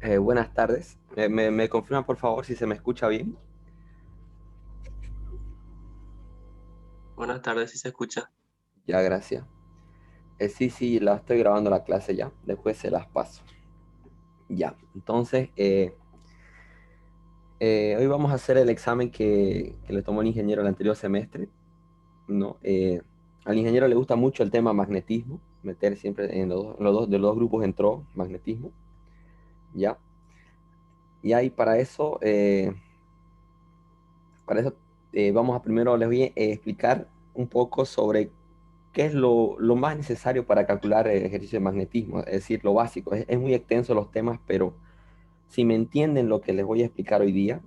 Buenas tardes. ¿Me confirma por favor si se me escucha bien? Buenas tardes, si se escucha. Ya, gracias. Sí, la estoy grabando la clase ya. Después se las paso. Ya. Entonces, hoy vamos a hacer el examen que le tomó el ingeniero el anterior semestre, ¿no? Al ingeniero le gusta mucho el tema magnetismo. Meter siempre en de los dos grupos entró magnetismo, ¿ya? Y ahí para eso, vamos a primero les voy a explicar un poco sobre qué es lo más necesario para calcular el ejercicio de magnetismo, es decir, lo básico. Es muy extenso los temas, pero si me entienden lo que les voy a explicar hoy día,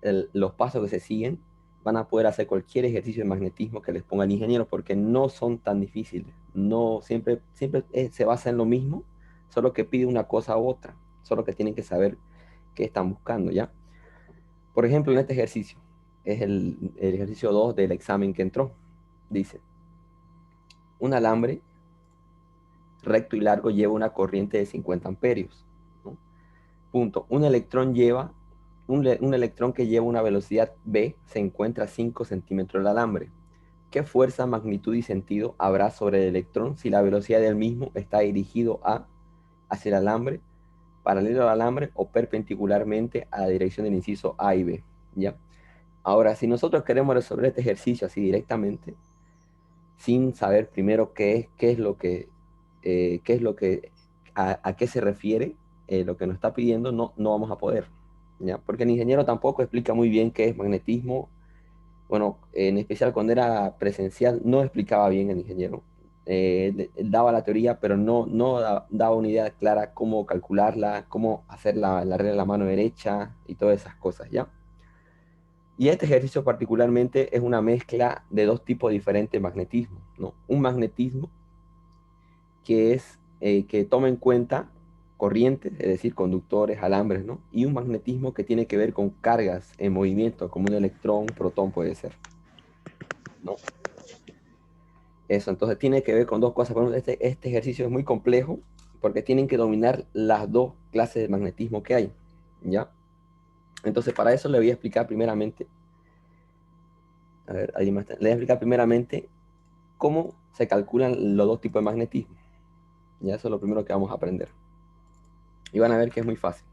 los pasos que se siguen, van a poder hacer cualquier ejercicio de magnetismo que les ponga el ingeniero, porque no son tan difíciles. No, siempre se basa en lo mismo, solo que pide una cosa u otra, solo que tienen que saber qué están buscando, ¿ya? Por ejemplo, en este ejercicio, es el ejercicio 2 del examen que entró. Dice, un alambre recto y largo lleva una corriente de 50 amperios, ¿no? Punto. Un electrón que lleva una velocidad v se encuentra a 5 centímetros del alambre. ¿Qué fuerza, magnitud y sentido habrá sobre el electrón si la velocidad del mismo está dirigido hacia el alambre, paralelo al alambre o perpendicularmente a la dirección del inciso A y B? ¿Ya? Ahora, si nosotros queremos resolver este ejercicio así directamente, sin saber primero qué es lo que, a qué se refiere lo que nos está pidiendo, no vamos a poder, ¿ya? Porque el ingeniero tampoco explica muy bien qué es magnetismo. Bueno, en especial cuando era presencial, no explicaba bien el ingeniero. Él daba la teoría, pero daba una idea clara cómo calcularla, cómo hacer la regla de la mano derecha y todas esas cosas, ¿ya? Y este ejercicio particularmente es una mezcla de dos tipos diferentes de magnetismo, ¿no? Un magnetismo que toma en cuenta corrientes, es decir, conductores, alambres, ¿no? Y un magnetismo que tiene que ver con cargas en movimiento, como un electrón, protón puede ser, ¿no? Eso, entonces tiene que ver con dos cosas. Por ejemplo, este ejercicio es muy complejo porque tienen que dominar las dos clases de magnetismo que hay, ¿ya? Entonces, para eso le voy a explicar primeramente, a ver, ahí más, le voy a explicar primeramente cómo se calculan los dos tipos de magnetismo. Ya eso es lo primero que vamos a aprender. Y van a ver que es muy fácil.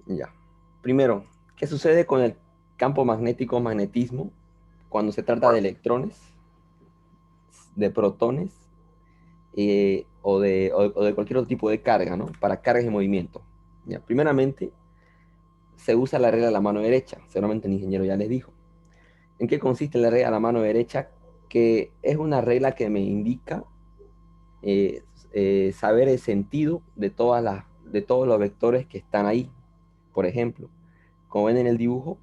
Ya. Primero, ¿qué sucede con el campo magnético o magnetismo cuando se trata de electrones, de protones o de cualquier otro tipo de carga, ¿no? Para cargas de movimiento. Ya. Primeramente, se usa la regla de la mano derecha. Seguramente el ingeniero ya les dijo. ¿En qué consiste la regla de la mano derecha? Que es una regla que me indica eh, saber el sentido de todos los vectores que están ahí. Por ejemplo, como ven en el dibujo,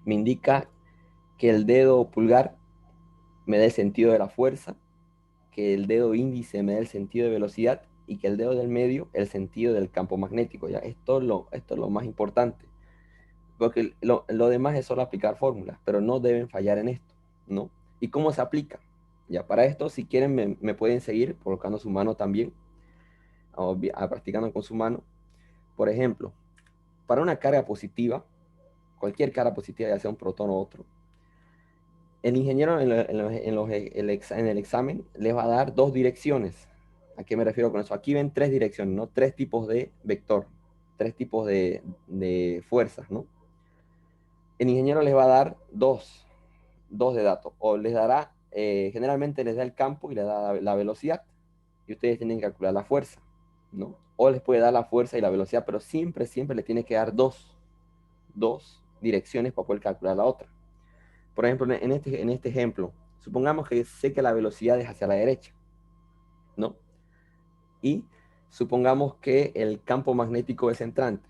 me indica que el dedo pulgar me da el sentido de la fuerza, que el dedo índice me da el sentido de velocidad y que el dedo del medio el sentido del campo magnético. ¿Ya? Esto es lo más importante, porque lo demás es solo aplicar fórmulas, pero no deben fallar en esto, ¿no? ¿Y cómo se aplica? Ya, para esto, si quieren, me pueden seguir colocando su mano también, o practicando con su mano. Por ejemplo, para una carga positiva, cualquier carga positiva, ya sea un protón o otro, el ingeniero en el examen les va a dar dos direcciones. ¿A qué me refiero con eso? Aquí ven tres direcciones, ¿no? Tres tipos de vector, tres tipos de fuerzas, ¿no? El ingeniero les va a dar dos de datos, o les dará, generalmente les da el campo y les da la velocidad, y ustedes tienen que calcular la fuerza, ¿no? O les puede dar la fuerza y la velocidad, pero siempre les tiene que dar dos direcciones para poder calcular la otra. Por ejemplo, en este ejemplo, supongamos que sé que la velocidad es hacia la derecha, ¿no? Y supongamos que el campo magnético es entrante,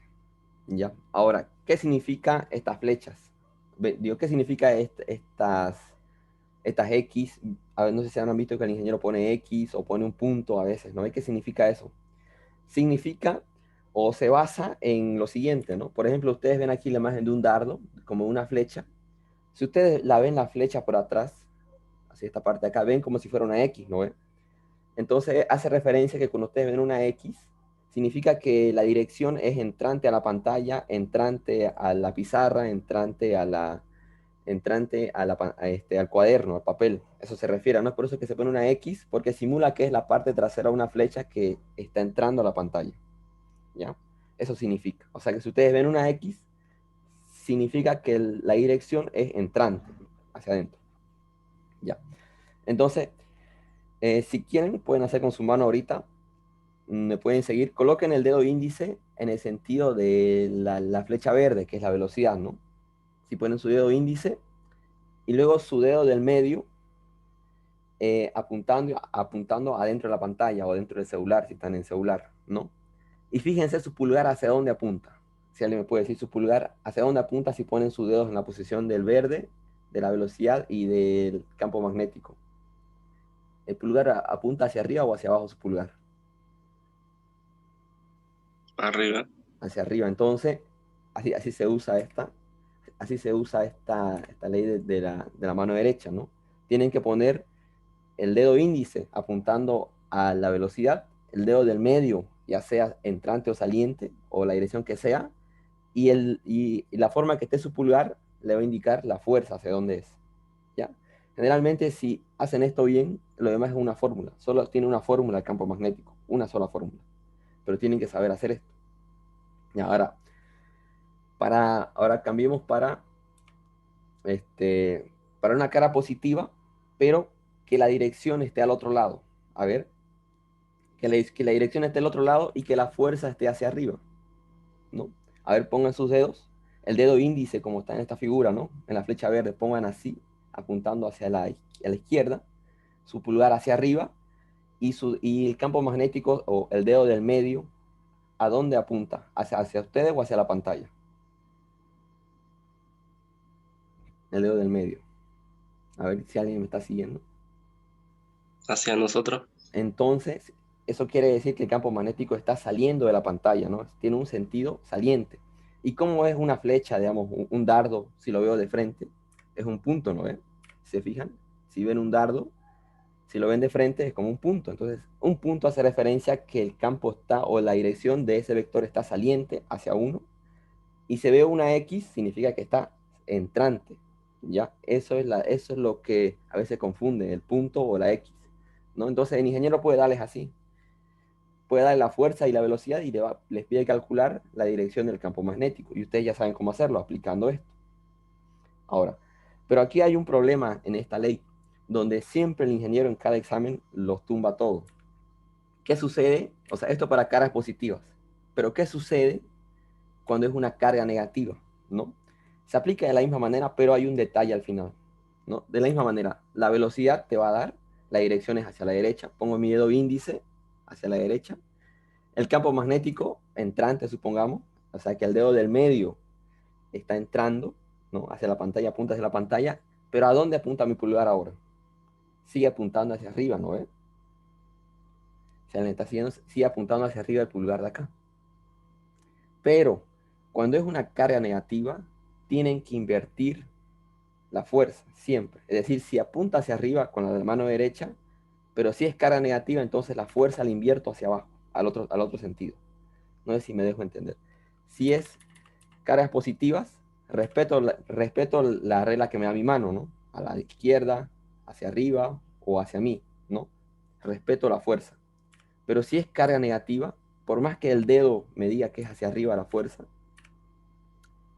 ¿ya? Ahora, ¿qué significa estas flechas? Digo, ¿qué significa estas X? A ver, no sé si han visto que el ingeniero pone X o pone un punto a veces, ¿no? ¿Qué significa eso? Significa o se basa en lo siguiente, ¿no? Por ejemplo, ustedes ven aquí la imagen de un dardo, como una flecha. Si ustedes la ven la flecha por atrás, así esta parte de acá, ven como si fuera una X, ¿no ven? Entonces hace referencia que cuando ustedes ven una X, significa que la dirección es entrante a la pantalla, entrante a la pizarra, entrante al cuaderno, al papel. Eso se refiere, ¿no? Es por eso que se pone una X, porque simula que es la parte trasera de una flecha que está entrando a la pantalla, ¿ya? Eso significa. O sea que si ustedes ven una X, significa que la dirección es entrante hacia adentro, ¿ya? Entonces, si quieren, pueden hacer con su mano ahorita, me pueden seguir, coloquen el dedo índice en el sentido de la flecha verde, que es la velocidad, ¿no? Si ponen su dedo índice y luego su dedo del medio apuntando adentro de la pantalla o dentro del celular, si están en el celular, ¿no? Y fíjense su pulgar hacia dónde apunta. Si alguien me puede decir su pulgar hacia dónde apunta si ponen sus dedos en la posición del verde, de la velocidad y del campo magnético. ¿El pulgar apunta hacia arriba o hacia abajo su pulgar? Arriba. Hacia arriba. Entonces, así se usa esta ley de la mano derecha, ¿no? Tienen que poner el dedo índice apuntando a la velocidad, el dedo del medio, ya sea entrante o saliente, o la dirección que sea, y la forma que esté su pulgar le va a indicar la fuerza hacia dónde es, ¿ya? Generalmente, si hacen esto bien, lo demás es una fórmula. Solo tiene una fórmula el campo magnético, una sola fórmula. Pero tienen que saber hacer esto. Y ahora cambiemos para una cara positiva, pero que la dirección esté al otro lado. A ver, que la dirección esté al otro lado y que la fuerza esté hacia arriba, ¿no? A ver, pongan sus dedos, el dedo índice como está en esta figura, ¿no? En la flecha verde, pongan así, apuntando a la izquierda, su pulgar hacia arriba y el campo magnético o el dedo del medio, ¿a dónde apunta? ¿Hacia ustedes o hacia la pantalla? El dedo del medio. A ver si alguien me está siguiendo. Hacia nosotros. Entonces, eso quiere decir que el campo magnético está saliendo de la pantalla, ¿no? Tiene un sentido saliente. ¿Y cómo es una flecha, digamos, un dardo, si lo veo de frente? Es un punto, ¿no ven? ¿Se fijan? Si ven un dardo, si lo ven de frente, es como un punto. Entonces, un punto hace referencia a que el campo está, o la dirección de ese vector está saliente hacia uno. Y se ve una X, significa que está entrante, ¿ya? Eso es lo que a veces confunde, el punto o la X, ¿no? Entonces, el ingeniero puede darles así, puede darle la fuerza y la velocidad y les pide calcular la dirección del campo magnético. Y ustedes ya saben cómo hacerlo, aplicando esto. Ahora, pero aquí hay un problema en esta ley, donde siempre el ingeniero en cada examen los tumba todo. ¿Qué sucede? O sea, esto para caras positivas. Pero ¿qué sucede cuando es una carga negativa? ¿No? Se aplica de la misma manera, pero hay un detalle al final, ¿no? De la misma manera, la velocidad te va a dar, la dirección es hacia la derecha, pongo mi dedo índice hacia la derecha, el campo magnético entrante, supongamos, o sea que el dedo del medio está entrando, ¿no? Hacia la pantalla, apunta hacia la pantalla, pero ¿a dónde apunta mi pulgar ahora? Sigue apuntando hacia arriba, ¿no ve? Se le está siguiendo, sigue apuntando hacia arriba el pulgar de acá. Pero cuando es una carga negativa, tienen que invertir la fuerza, siempre. Es decir, si apunta hacia arriba con la de la mano derecha, pero si es carga negativa, entonces la fuerza la invierto hacia abajo, al otro sentido. No sé si me dejo entender. Si es cargas positivas, respeto la regla que me da mi mano, ¿no? A la izquierda, hacia arriba o hacia mí, ¿no? Respeto la fuerza. Pero si es carga negativa, por más que el dedo me diga que es hacia arriba la fuerza,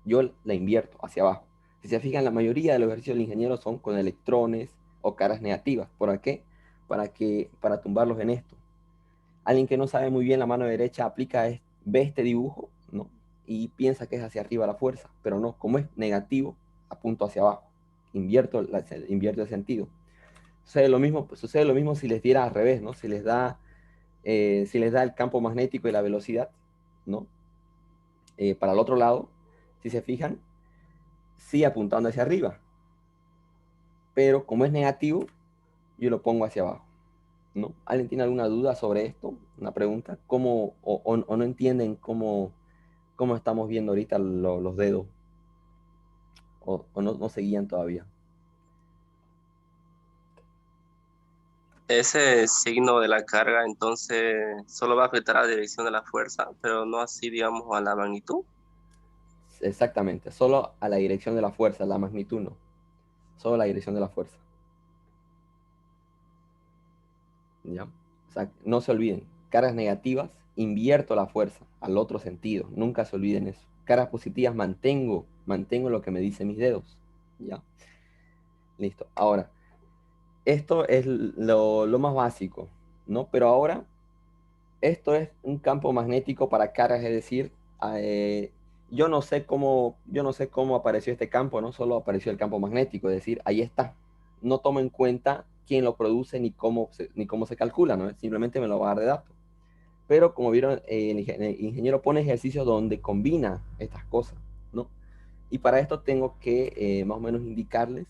yo la invierto hacia abajo. Si se fijan, la mayoría de los ejercicios del ingeniero son con electrones o cargas negativas. ¿Por qué? Para tumbarlos en esto. Alguien que no sabe muy bien la mano derecha ve este dibujo, ¿no? Y piensa que es hacia arriba la fuerza, pero no, como es negativo, apunto hacia abajo. Invierto el sentido. Sucede lo mismo si les diera al revés, ¿no? Si les da el campo magnético y la velocidad, ¿no? Para el otro lado, si se fijan, sigue apuntando hacia arriba, pero como es negativo, yo lo pongo hacia abajo, ¿no? ¿Alguien tiene alguna duda sobre esto? ¿Una pregunta? ¿Cómo, o no entienden cómo estamos viendo ahorita los dedos? ¿O no seguían todavía? Ese signo de la carga entonces solo va a afectar a la dirección de la fuerza, pero no así, digamos, a la magnitud. Exactamente, solo a la dirección de la fuerza, la magnitud no, solo la dirección de la fuerza. ¿Ya? O sea, no se olviden, cargas negativas, invierto la fuerza al otro sentido, nunca se olviden eso. Cargas positivas, mantengo lo que me dicen mis dedos. ¿Ya? Listo. Ahora, esto es lo más básico, ¿no? Pero ahora, esto es un campo magnético para cargas, es decir, eh, yo no sé cómo apareció este campo, ¿no? Solo apareció el campo magnético, es decir, ahí está. No tomo en cuenta quién lo produce ni cómo se calcula, ¿no? Simplemente me lo va a dar de datos. Pero como vieron, el ingeniero pone ejercicios donde combina estas cosas, ¿no? Y para esto tengo que más o menos indicarles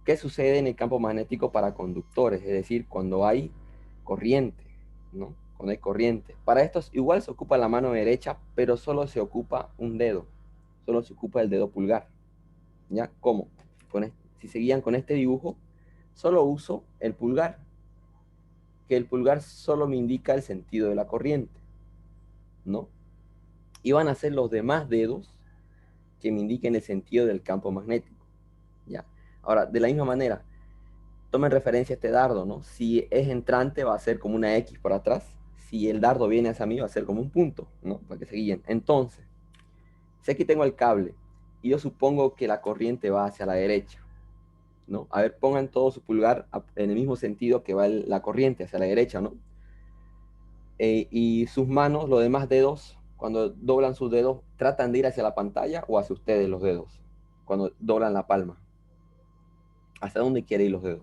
qué sucede en el campo magnético para conductores, es decir, cuando hay corriente, ¿no? Cuando hay corriente. Para esto igual se ocupa la mano derecha, pero solo se ocupa un dedo, solo se ocupa el dedo pulgar, ¿ya? ¿Cómo? Si seguían con este dibujo, solo uso el pulgar, que el pulgar solo me indica el sentido de la corriente, ¿no? Y van a ser los demás dedos que me indiquen el sentido del campo magnético, ¿ya? Ahora, de la misma manera, tomen referencia a este dardo, ¿no? Si es entrante va a ser como una X por atrás, si el dardo viene hacia mí va a ser como un punto, ¿no? Para que se guíen. Entonces, si aquí tengo el cable y yo supongo que la corriente va hacia la derecha, ¿no? A ver, pongan todo su pulgar en el mismo sentido que va la corriente, hacia la derecha, ¿no? Y sus manos, los demás dedos, cuando doblan sus dedos, tratan de ir hacia la pantalla o hacia ustedes los dedos, cuando doblan la palma. ¿Hacia dónde quiere ir los dedos?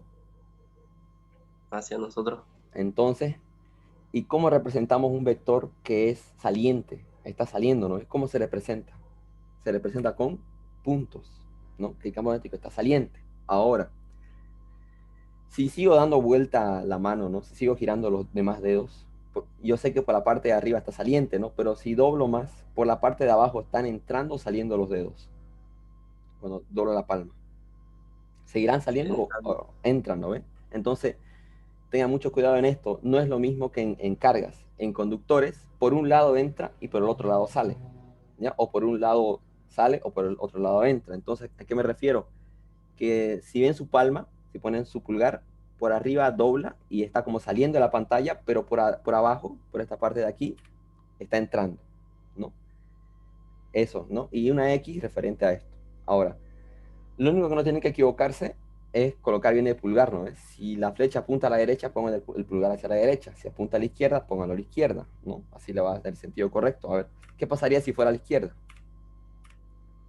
Hacia nosotros. Entonces, ¿y cómo representamos un vector que es saliente? Está saliendo, ¿no? ¿Cómo se representa? Se representa con puntos, ¿no? Que el campo magnético está saliente. Ahora, si sigo dando vuelta la mano, ¿no? Si sigo girando los demás dedos, yo sé que por la parte de arriba está saliente, ¿no? Pero si doblo más, por la parte de abajo están entrando o saliendo los dedos. Cuando doblo la palma. ¿Seguirán saliendo Entrando. o entran, ¿no ven? Entonces, tengan mucho cuidado en esto. No es lo mismo que en cargas. En conductores, por un lado entra y por el otro lado sale, ¿ya? O por un lado sale o por el otro lado entra. Entonces, ¿a qué me refiero? Que si ven su palma, si ponen su pulgar, por arriba dobla y está como saliendo de la pantalla, pero por abajo, por esta parte de aquí, está entrando, ¿no? Eso, ¿no? Y una X referente a esto. Ahora, lo único que no tienen que equivocarse es colocar bien el pulgar, ¿no? Si la flecha apunta a la derecha, pongan el pulgar hacia la derecha. Si apunta a la izquierda, pónganlo a la izquierda, ¿no? Así le va a dar el sentido correcto. A ver, ¿qué pasaría si fuera a la izquierda?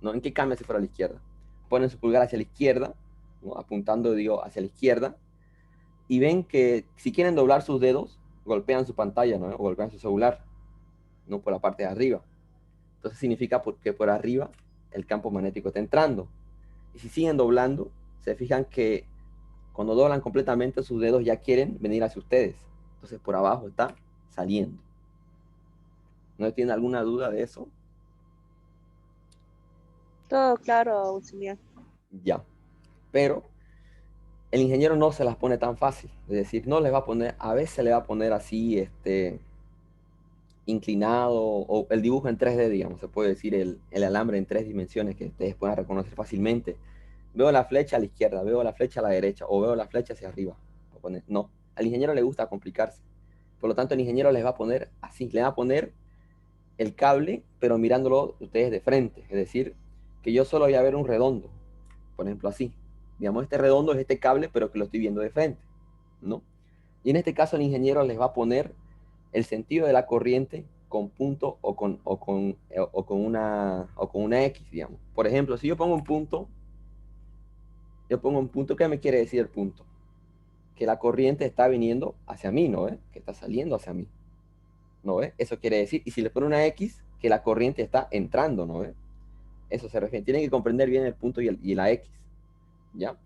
¿No? ¿En qué cambia si fuera a la izquierda? Ponen su pulgar hacia la izquierda, ¿no? Apuntando, digo, hacia la izquierda, y ven que si quieren doblar sus dedos, golpean su pantalla, ¿no? O golpean su celular, no por la parte de arriba. Entonces significa que por arriba el campo magnético está entrando. Y si siguen doblando, se fijan que cuando doblan completamente sus dedos ya quieren venir hacia ustedes. Entonces por abajo está saliendo. ¿No tienen alguna duda de eso? Todo claro, auxiliar. Ya. Pero el ingeniero no se las pone tan fácil. Es decir, no les va a poner, a veces le va a poner así, inclinado, o el dibujo en 3D, digamos, se puede decir el alambre en 3 dimensiones que ustedes puedan reconocer fácilmente. Veo la flecha a la izquierda, veo la flecha a la derecha, o veo la flecha hacia arriba. No, al ingeniero le gusta complicarse. Por lo tanto, el ingeniero les va a poner así, le va a poner el cable, pero mirándolo ustedes de frente. Es decir, que yo solo voy a ver un redondo, por ejemplo, así. Digamos, este redondo es este cable, pero que lo estoy viendo de frente, ¿no? Y en este caso el ingeniero les va a poner el sentido de la corriente con punto o con una X, digamos. Por ejemplo, si yo pongo un punto, ¿qué me quiere decir el punto? Que la corriente está viniendo hacia mí, ¿no ve? Que está saliendo hacia mí, ¿no ve? Eso quiere decir, y si le pone una X, que la corriente está entrando, ¿no ve? Eso se refiere. Tienen que comprender bien el punto y la X, ¿ya?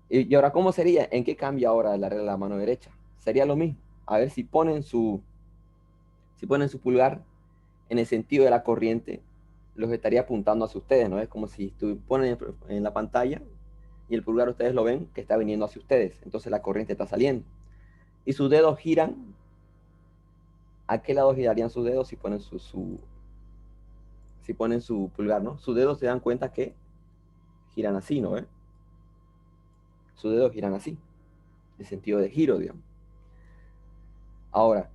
Y ahora, ¿cómo sería? ¿En qué cambia ahora la regla de la mano derecha? Sería lo mismo. A ver si ponen su pulgar en el sentido de la corriente, los estaría apuntando hacia ustedes, ¿no? Es como si ponen en la pantalla y el pulgar ustedes lo ven que está viniendo hacia ustedes. Entonces la corriente está saliendo. y sus dedos giran. ¿A qué lado girarían sus dedos si ponen si ponen su pulgar, ¿no? Sus dedos se dan cuenta que giran así, ¿no? Sus dedos giran así, en sentido de giro, digamos. Ahora,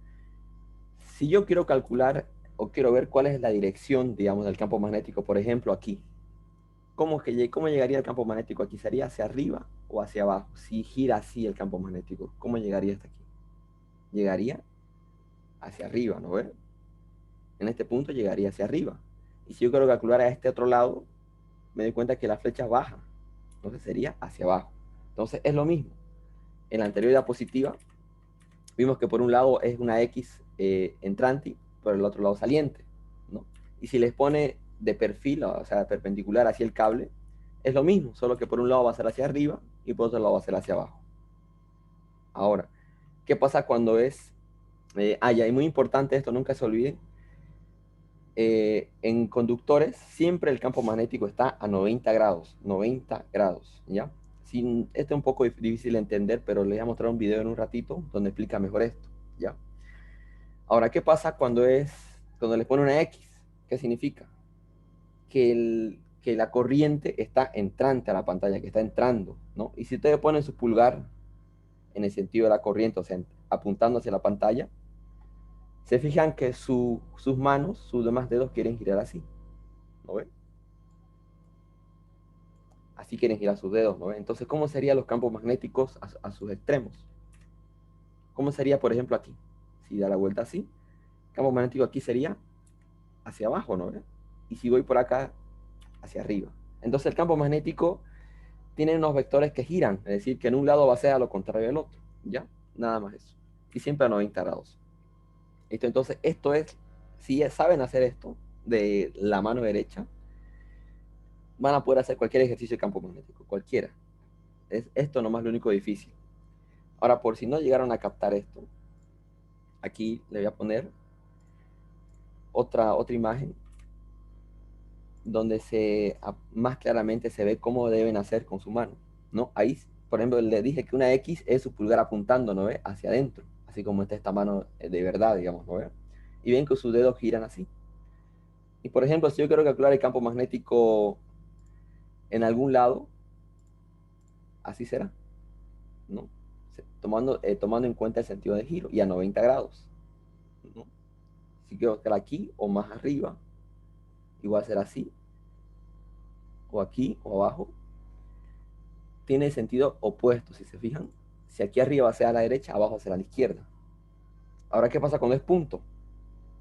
si yo quiero calcular o quiero ver cuál es la dirección, digamos, del campo magnético, por ejemplo, aquí, ¿cómo llegaría el campo magnético aquí? ¿Sería hacia arriba o hacia abajo? Si gira así el campo magnético, ¿cómo llegaría hasta aquí? Llegaría hacia arriba, ¿no ves? En este punto llegaría hacia arriba. Y si yo quiero calcular a este otro lado, me doy cuenta que la flecha baja. Entonces sería hacia abajo. Entonces es lo mismo. En la anterior diapositiva vimos que por un lado es una X entrante, por el otro lado saliente, ¿no? Y si les pone de perfil, o sea, perpendicular hacia el cable, es lo mismo, solo que por un lado va a ser hacia arriba y por otro lado va a ser hacia abajo. Ahora, ¿qué pasa cuando es... ya, y muy importante esto, nunca se olviden, en conductores siempre el campo magnético está a 90 grados, ¿ya? Esto es un poco difícil de entender, pero les voy a mostrar un video en un ratito donde explica mejor esto, ¿ya? Ahora, ¿qué pasa cuando le pone una X? ¿Qué significa? Que la corriente está entrante a la pantalla, que está entrando, ¿no? Y si ustedes ponen su pulgar en el sentido de la corriente, o sea, apuntando hacia la pantalla, se fijan que sus manos, sus demás dedos quieren girar así, ¿no ven? Así quieren girar sus dedos, ¿no ven? Entonces, ¿cómo serían los campos magnéticos a sus extremos? ¿Cómo sería, por ejemplo, aquí? Si da la vuelta así, el campo magnético aquí sería hacia abajo, ¿no ven? Y si voy por acá, hacia arriba. Entonces, el campo magnético tiene unos vectores que giran, es decir, que en un lado va a ser a lo contrario del otro, ¿ya? Nada más eso. Y siempre a 90 grados. Entonces, esto es, si saben hacer esto de la mano derecha, van a poder hacer cualquier ejercicio de campo magnético, cualquiera. Es esto nomás lo único difícil. Ahora, por si no llegaron a captar esto, aquí le voy a poner otra imagen donde más claramente se ve cómo deben hacer con su mano, ¿no? Ahí, por ejemplo, le dije que una X es su pulgar apuntando, ¿no ve? Hacia adentro, así como está esta mano de verdad, digamos, ¿no ve? Y ven que sus dedos giran así. Y por ejemplo, si yo quiero calcular el campo magnético en algún lado, así será, ¿no? Tomando en cuenta el sentido de giro y a 90 grados, ¿no? Si quiero estar aquí o más arriba, igual será así, o aquí o abajo. Tiene sentido opuesto, si se fijan. Si aquí arriba sea a la derecha, abajo será a la izquierda. Ahora, ¿qué pasa cuando es punto?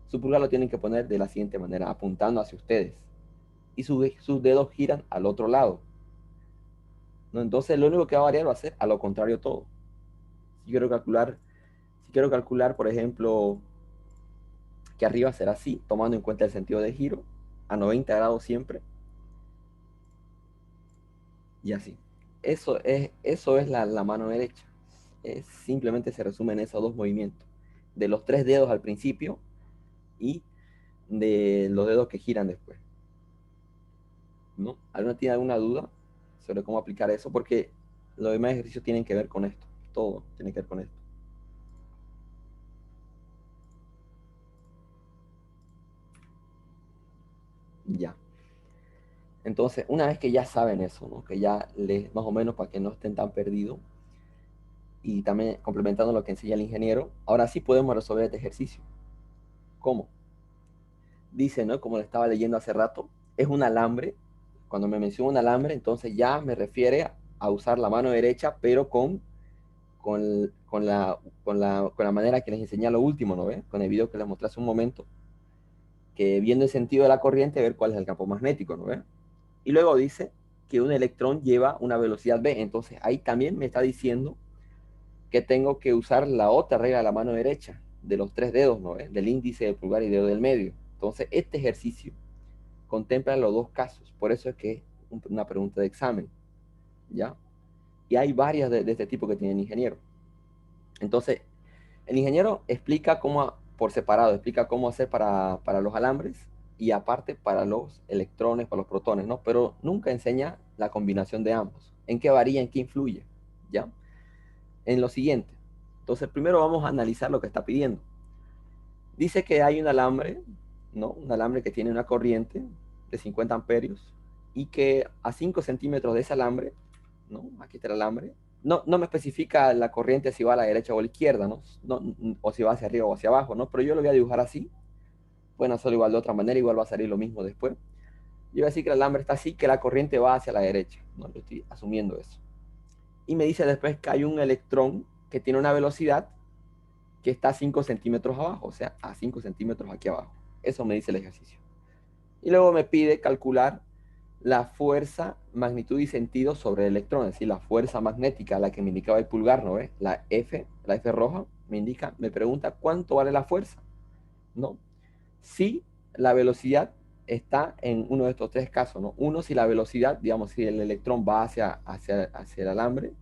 Su pulgar lo tienen que poner de la siguiente manera, apuntando hacia ustedes. Y sus dedos giran al otro lado, ¿no? Entonces, lo único que va a variar va a ser a lo contrario todo. Si quiero calcular, por ejemplo, que arriba será así, tomando en cuenta el sentido de giro, a 90 grados siempre, y así. Eso es la mano derecha. Simplemente se resume en esos dos movimientos. De los tres dedos al principio y de los dedos que giran después, ¿no? ¿Alguna tiene alguna duda sobre cómo aplicar eso? Porque los demás ejercicios tienen que ver con esto. Todo tiene que ver con esto. Ya. Entonces, una vez que ya saben eso, ¿no? Que ya más o menos para que no estén tan perdidos, y también complementando lo que enseña el ingeniero, ahora sí podemos resolver este ejercicio. ¿Cómo? Dice, ¿no? Como le estaba leyendo hace rato, es un alambre. Cuando me menciona un alambre, entonces ya me refiere a usar la mano derecha, pero con la manera que les enseñé a lo último, ¿no ve? Con el video que les mostré hace un momento, que viendo el sentido de la corriente, ver cuál es el campo magnético, ¿no ve? Y luego dice que un electrón lleva una velocidad v, entonces ahí también me está diciendo que tengo que usar la otra regla de la mano derecha, de los tres dedos, ¿no ve? Del índice, del pulgar y dedo del medio. Entonces, este ejercicio contempla los dos casos, por eso es que es una pregunta de examen, ¿ya? Y hay varias de este tipo que tiene el ingeniero. Entonces, el ingeniero explica cómo, por separado, explica cómo hacer para los alambres y aparte para los electrones, para los protones, ¿no? Pero nunca enseña la combinación de ambos. ¿En qué varía, en qué influye? ¿Ya? En lo siguiente. Entonces, primero vamos a analizar lo que está pidiendo. Dice que hay un alambre, ¿no? Un alambre que tiene una corriente de 50 amperios y que a 5 centímetros de ese alambre, ¿no? Aquí está el alambre. No me especifica la corriente si va a la derecha o a la izquierda, ¿no? O si va hacia arriba o hacia abajo, ¿no? Pero yo lo voy a dibujar así. Pueden hacerlo igual de otra manera, igual va a salir lo mismo después. Yo voy a decir que el alambre está así, que la corriente va hacia la derecha, ¿no? Yo estoy asumiendo eso. Y me dice después que hay un electrón que tiene una velocidad que está a 5 centímetros abajo, o sea, a 5 centímetros aquí abajo. Eso me dice el ejercicio. Y luego me pide calcular la fuerza, magnitud y sentido sobre el electrón, es decir, la fuerza magnética, la que me indicaba el pulgar, ¿no ves? La F roja, me pregunta cuánto vale la fuerza, ¿no? Si la velocidad está en uno de estos tres casos, ¿no? Uno, si la velocidad, digamos, si el electrón va hacia el alambre,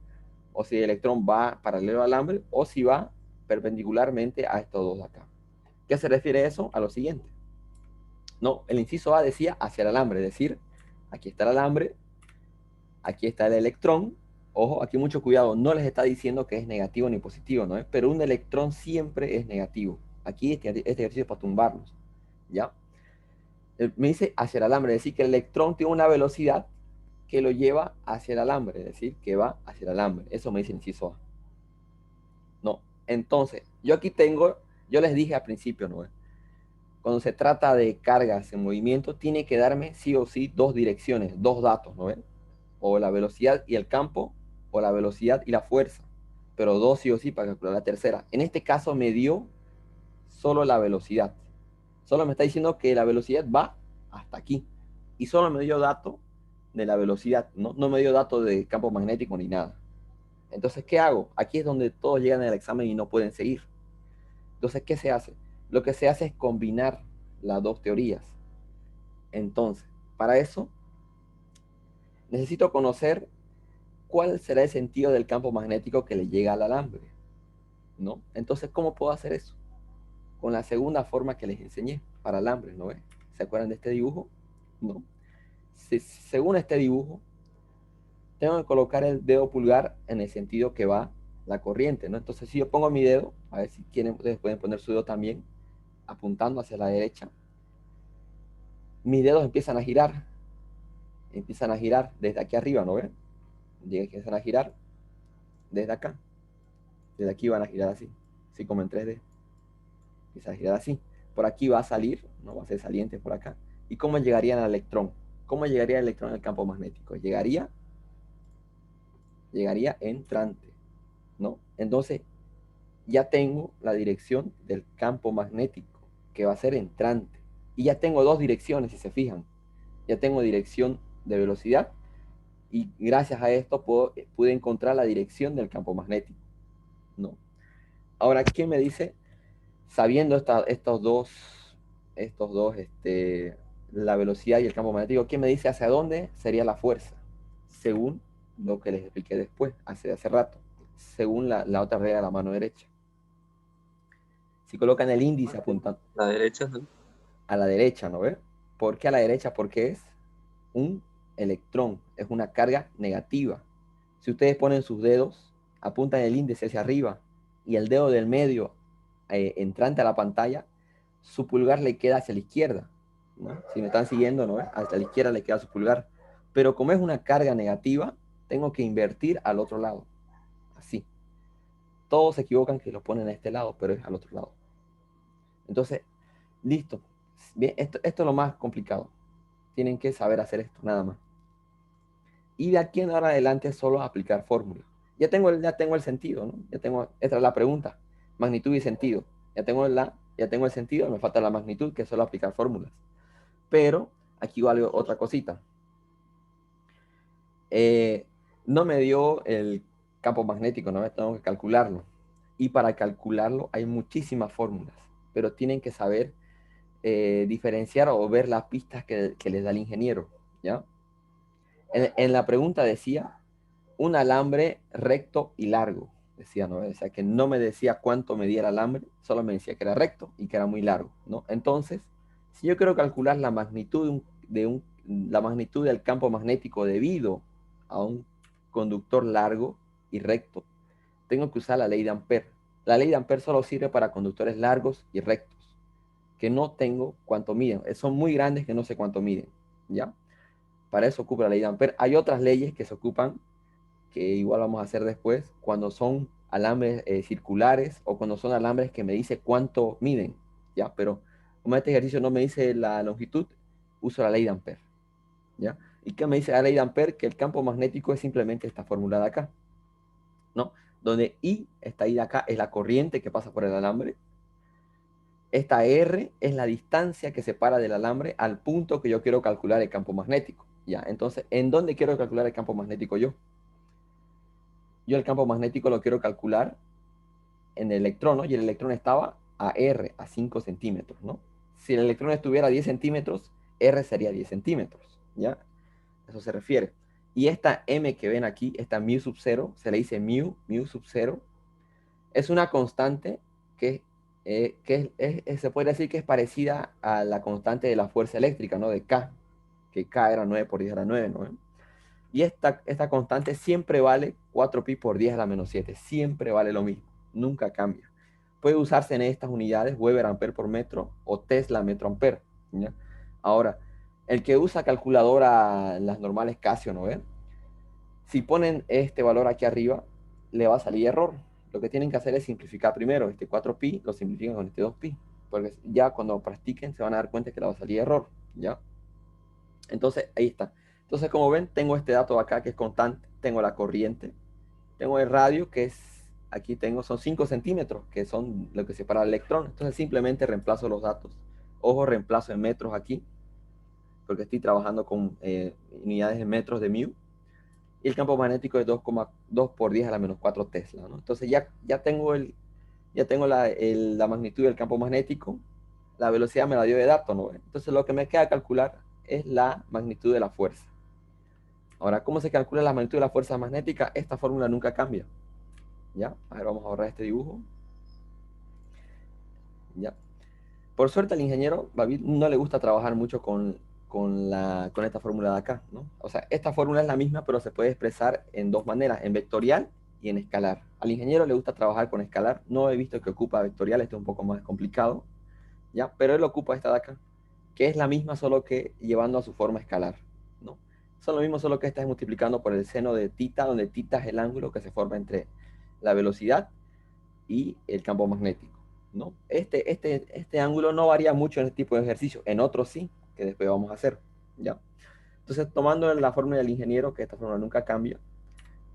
o si el electrón va paralelo al alambre, o si va perpendicularmente a estos dos de acá. ¿Qué se refiere eso? A lo siguiente. No, el inciso A decía hacia el alambre, es decir, aquí está el alambre, aquí está el electrón. Ojo, aquí mucho cuidado, no les está diciendo que es negativo ni positivo, ¿no? Pero un electrón siempre es negativo. Aquí este ejercicio es para tumbarnos, ¿ya? Me dice hacia el alambre, es decir, que el electrón tiene una velocidad que lo lleva hacia el alambre, es decir, que va hacia el alambre. Eso me dice el inciso A. No, entonces, yo les dije al principio, ¿no? Cuando se trata de cargas en movimiento, tiene que darme sí o sí dos direcciones, dos datos, ¿no ven? O la velocidad y el campo, o la velocidad y la fuerza. Pero dos sí o sí para calcular la tercera. En este caso me dio solo la velocidad. Solo me está diciendo que la velocidad va hasta aquí. Y solo me dio dato de la velocidad, no me dio dato de campo magnético ni nada. Entonces, ¿qué hago? Aquí es donde todos llegan al examen y no pueden seguir. Entonces, ¿qué se hace? Lo que se hace es combinar las dos teorías. Entonces, para eso, necesito conocer cuál será el sentido del campo magnético que le llega al alambre, ¿no? Entonces, ¿cómo puedo hacer eso? Con la segunda forma que les enseñé para alambre, ¿no? ¿Se acuerdan de este dibujo? No. Según este dibujo, tengo que colocar el dedo pulgar en el sentido que va la corriente, ¿no? Entonces, si yo pongo mi dedo, a ver si quieren, ustedes pueden poner su dedo también, apuntando hacia la derecha, mis dedos empiezan a girar desde aquí arriba, ¿no ven? Empiezan a girar desde acá, desde aquí van a girar así, así como en 3D, empieza a girar así, por aquí va a salir, no va a ser saliente por acá, ¿y cómo llegaría el electrón? ¿Cómo llegaría el electrón al campo magnético? Llegaría entrante, ¿no? Entonces, ya tengo la dirección del campo magnético, que va a ser entrante, y ya tengo dos direcciones, si se fijan, ya tengo dirección de velocidad, y gracias a esto pude encontrar la dirección del campo magnético, ¿no? Ahora, ¿qué me dice? Sabiendo estos dos, la velocidad y el campo magnético, ¿qué me dice hacia dónde sería la fuerza? Según lo que les expliqué después, hace rato, según la otra regla de la mano derecha. Si colocan el índice apuntando La derecha, ¿no? a la derecha, ¿no ve? ¿Por qué a la derecha? Porque es un electrón, es una carga negativa. Si ustedes ponen sus dedos, apuntan el índice hacia arriba y el dedo del medio entrante a la pantalla, su pulgar le queda hacia la izquierda, ¿no? Si me están siguiendo, ¿no? Hacia la izquierda le queda su pulgar. Pero como es una carga negativa, tengo que invertir al otro lado. Así. Todos se equivocan que lo ponen a este lado, pero es al otro lado. Entonces, listo. Bien, esto es lo más complicado. Tienen que saber hacer esto, nada más. Y de aquí en ahora adelante solo aplicar fórmulas. Ya tengo el sentido, ¿no? Esta es la pregunta. Magnitud y sentido. Ya tengo el sentido, me falta la magnitud, que es solo aplicar fórmulas. Pero aquí vale otra cosita. No me dio el campo magnético, ¿no? Tengo que calcularlo. Y para calcularlo hay muchísimas fórmulas, pero tienen que saber diferenciar o ver las pistas que les da el ingeniero, ¿ya? En la pregunta decía un alambre recto y largo, decía, ¿no? O sea, que no me decía cuánto medía el alambre, solo me decía que era recto y que era muy largo, ¿no? Entonces, si yo quiero calcular la magnitud la magnitud del campo magnético debido a un conductor largo y recto, tengo que usar la ley de Ampère. La ley de Ampere solo sirve para conductores largos y rectos, que no tengo cuánto miden. Son muy grandes que no sé cuánto miden, ¿ya? Para eso ocupa la ley de Ampere. Hay otras leyes que se ocupan, que igual vamos a hacer después, cuando son alambres circulares o cuando son alambres que me dice cuánto miden, ¿ya? Pero como este ejercicio no me dice la longitud, uso la ley de Ampere, ¿ya? ¿Y qué me dice la ley de Ampere? Que el campo magnético es simplemente esta fórmula de acá, ¿no? Donde I, esta I de acá, es la corriente que pasa por el alambre. Esta R es la distancia que separa del alambre al punto que yo quiero calcular el campo magnético, ¿ya? Entonces, ¿en dónde quiero calcular el campo magnético yo? Yo el campo magnético lo quiero calcular en el electrón, ¿no? Y el electrón estaba a R, a 5 centímetros, ¿no? Si el electrón estuviera a 10 centímetros, R sería 10 centímetros, ¿ya? Eso se refiere. Y esta M que ven aquí, esta mu sub 0, se le dice mu sub 0, es una constante que se puede decir que es parecida a la constante de la fuerza eléctrica, ¿no? De K, que K era 9 por 10 a la 9, ¿no? Y esta constante siempre vale 4pi por 10 a la menos 7. Siempre vale lo mismo. Nunca cambia. Puede usarse en estas unidades Weber ampere por metro o Tesla metro ampere, ¿ya? Ahora, el que usa calculadora, las normales Casio, ¿no ven? Si ponen este valor aquí arriba, le va a salir error. Lo que tienen que hacer es simplificar primero. Este 4pi lo simplifican con este 2pi. Porque ya cuando practiquen se van a dar cuenta que le va a salir error, ¿ya? Entonces, ahí está. Entonces, como ven, tengo este dato acá que es constante. Tengo la corriente. Tengo el radio, que es, aquí tengo, son 5 centímetros, que son lo que separa el electrón. Entonces, simplemente reemplazo los datos. Ojo, reemplazo en metros aquí, porque estoy trabajando con unidades de metros de mu. Y el campo magnético es 2,2 por 10 a la menos 4 Tesla, ¿no? Entonces, ya tengo la magnitud del campo magnético. La velocidad me la dio de dato, ¿no? Entonces, lo que me queda calcular es la magnitud de la fuerza. Ahora, ¿cómo se calcula la magnitud de la fuerza magnética? Esta fórmula nunca cambia. ¿Ya? A ver, vamos a borrar este dibujo. ¿Ya? Por suerte al ingeniero David no le gusta trabajar mucho con esta fórmula de acá, ¿no? O sea, esta fórmula es la misma, pero se puede expresar en dos maneras, en vectorial y en escalar. Al ingeniero le gusta trabajar con escalar. No he visto que ocupa vectorial, este es un poco más complicado, ¿ya? Pero él ocupa esta de acá, que es la misma, solo que llevando a su forma escalar, ¿no? Son lo mismo, solo que esta es multiplicando por el seno de tita, donde tita es el ángulo que se forma entre la velocidad y el campo magnético, ¿no? Este ángulo no varía mucho en este tipo de ejercicio, en otros sí, que después vamos a hacer, ¿ya? Entonces, tomando la fórmula del ingeniero, que esta fórmula nunca cambia,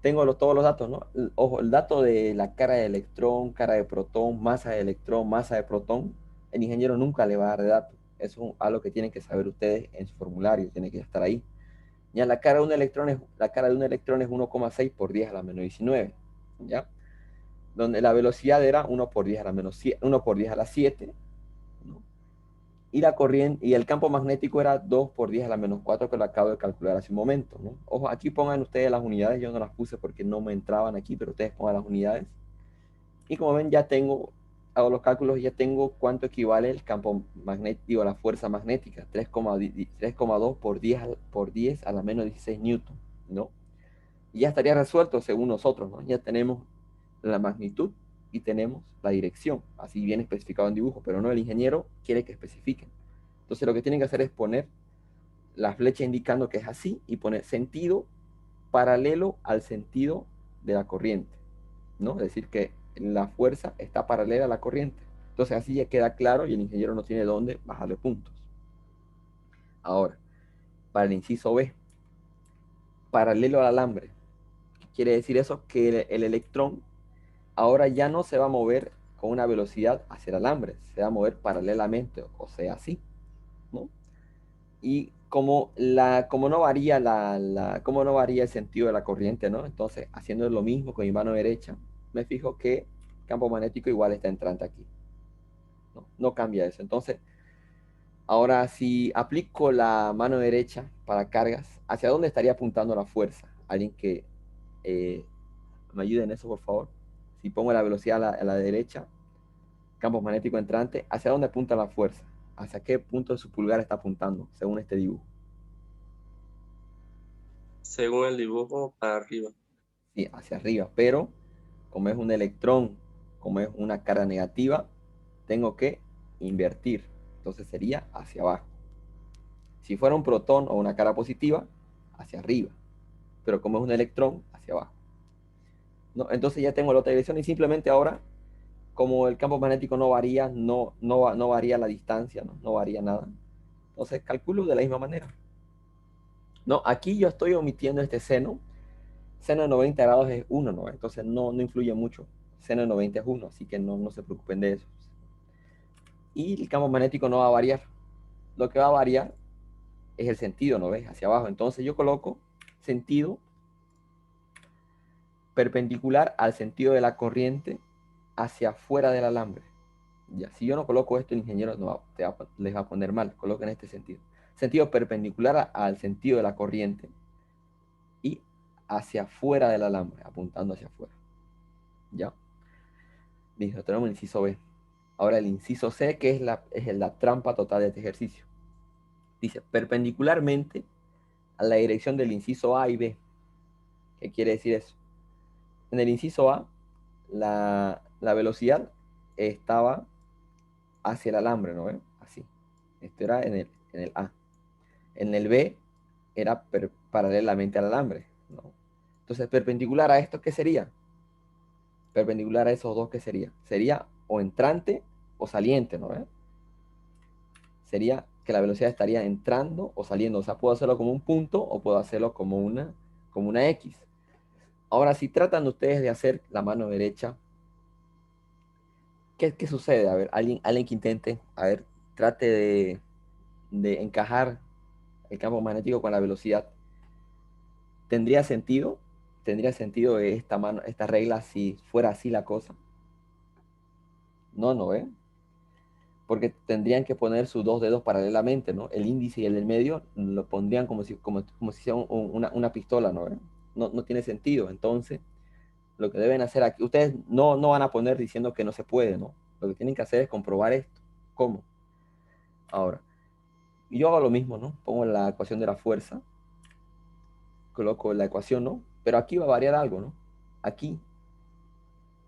tengo todos los datos, ¿no? Ojo, el dato de la cara de electrón, cara de protón, masa de electrón, masa de protón, el ingeniero nunca le va a dar de datos. Eso es algo que tienen que saber ustedes en su formulario, tiene que estar ahí. Ya la cara de un electrón es 1,6 por 10 a la menos 19, ¿ya? Donde la velocidad era 1 por 10 a la menos 7, 1 por 10 a la 7, ¿no? Y la corriente y el campo magnético era 2 por 10 a la menos 4, que lo acabo de calcular hace un momento, ¿no? Ojo, aquí pongan ustedes las unidades, yo no las puse porque no me entraban aquí, pero ustedes pongan las unidades. Y como ven, hago los cálculos y ya tengo cuánto equivale el campo magnético a la fuerza magnética, 3,2 por 10 a la menos 16 newton, ¿no? Y ya estaría resuelto según nosotros, ¿no? Ya tenemos la magnitud y tenemos la dirección, así bien especificado en dibujo, pero no, el ingeniero quiere que especifiquen. Entonces lo que tienen que hacer es poner la flecha indicando que es así y poner sentido paralelo al sentido de la corriente, ¿no? Es decir, que la fuerza está paralela a la corriente. Entonces así ya queda claro y el ingeniero no tiene dónde bajarle puntos. Ahora, para el inciso B, paralelo al alambre. ¿Qué quiere decir eso? Que el electrón ahora ya no se va a mover con una velocidad hacia el alambre, se va a mover paralelamente, o sea, así, ¿no? Y como no varía como no varía el sentido de la corriente, ¿no? Entonces, haciendo lo mismo con mi mano derecha, me fijo que el campo magnético igual está entrante aquí, ¿no? No cambia eso. Entonces, ahora si aplico la mano derecha para cargas, ¿hacia dónde estaría apuntando la fuerza? Alguien que eh, me ayude en eso, por favor. Si pongo la velocidad a la derecha, campo magnético entrante, ¿hacia dónde apunta la fuerza? ¿Hacia qué punto de su pulgar está apuntando, según este dibujo? Según el dibujo, para arriba. Sí, hacia arriba, pero como es un electrón como es una carga negativa, tengo que invertir. Entonces sería hacia abajo. Si fuera un protón o una carga positiva, hacia arriba. Pero como es un electrón, hacia abajo. ¿No? Entonces ya tengo la otra dirección y simplemente ahora, como el campo magnético no varía, no varía la distancia, no varía nada. Entonces calculo de la misma manera. No, aquí yo estoy omitiendo este seno. Seno de 90 grados es 1, ¿no? Entonces no influye mucho. Seno de 90 es 1, así que no se preocupen de eso. Y el campo magnético no va a variar. Lo que va a variar es el sentido, ¿no ves? Hacia abajo. Entonces yo coloco sentido perpendicular al sentido de la corriente hacia afuera del alambre. Ya, si yo no coloco esto, el ingeniero les va a poner mal. Coloquen este sentido. Sentido perpendicular al sentido de la corriente y hacia afuera del alambre, apuntando hacia afuera. ¿Ya? Listo, tenemos el inciso B. Ahora el inciso C, que es la trampa total de este ejercicio. Dice, perpendicularmente a la dirección del inciso A y B. ¿Qué quiere decir eso? En el inciso A, la velocidad estaba hacia el alambre, ¿no ven? Así. Esto era en el A. En el B era paralelamente al alambre, ¿no? Entonces, perpendicular a esto, ¿qué sería? Perpendicular a esos dos, ¿qué sería? Sería o entrante o saliente, ¿no ven? Sería que la velocidad estaría entrando o saliendo. O sea, puedo hacerlo como un punto o puedo hacerlo como una X. Ahora, si tratan ustedes de hacer la mano derecha, ¿qué sucede? A ver, alguien que intente, a ver, trate de encajar el campo magnético con la velocidad. ¿Tendría sentido? ¿Tendría sentido esta regla si fuera así la cosa? No, ¿eh? Porque tendrían que poner sus dos dedos paralelamente, ¿no? El índice y el del medio lo pondrían como si fuera una pistola, ¿no? No tiene sentido. Entonces, lo que deben hacer aquí, ustedes no van a poner diciendo que no se puede, ¿no? Lo que tienen que hacer es comprobar esto. ¿Cómo? Ahora, yo hago lo mismo, ¿no? Pongo la ecuación de la fuerza, coloco la ecuación, ¿no? Pero aquí va a variar algo, ¿no? Aquí,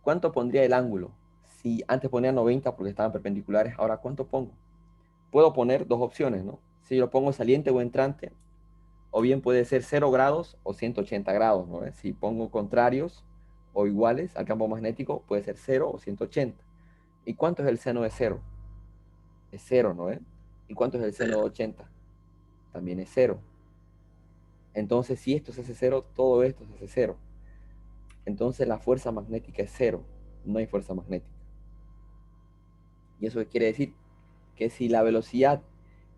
¿cuánto pondría el ángulo? Si antes ponía 90 porque estaban perpendiculares, ahora ¿cuánto pongo? Puedo poner dos opciones, ¿no? Si lo pongo saliente o entrante, o bien puede ser 0 grados o 180 grados, ¿no? Si pongo contrarios o iguales al campo magnético, puede ser 0 o 180. ¿Y cuánto es el seno de 0? Es 0, ¿no? ¿Y cuánto es el seno de 80? También es 0. Entonces, si esto se hace 0, todo esto se hace 0. Entonces la fuerza magnética es 0. No hay fuerza magnética. ¿Y eso qué quiere decir? Que si la velocidad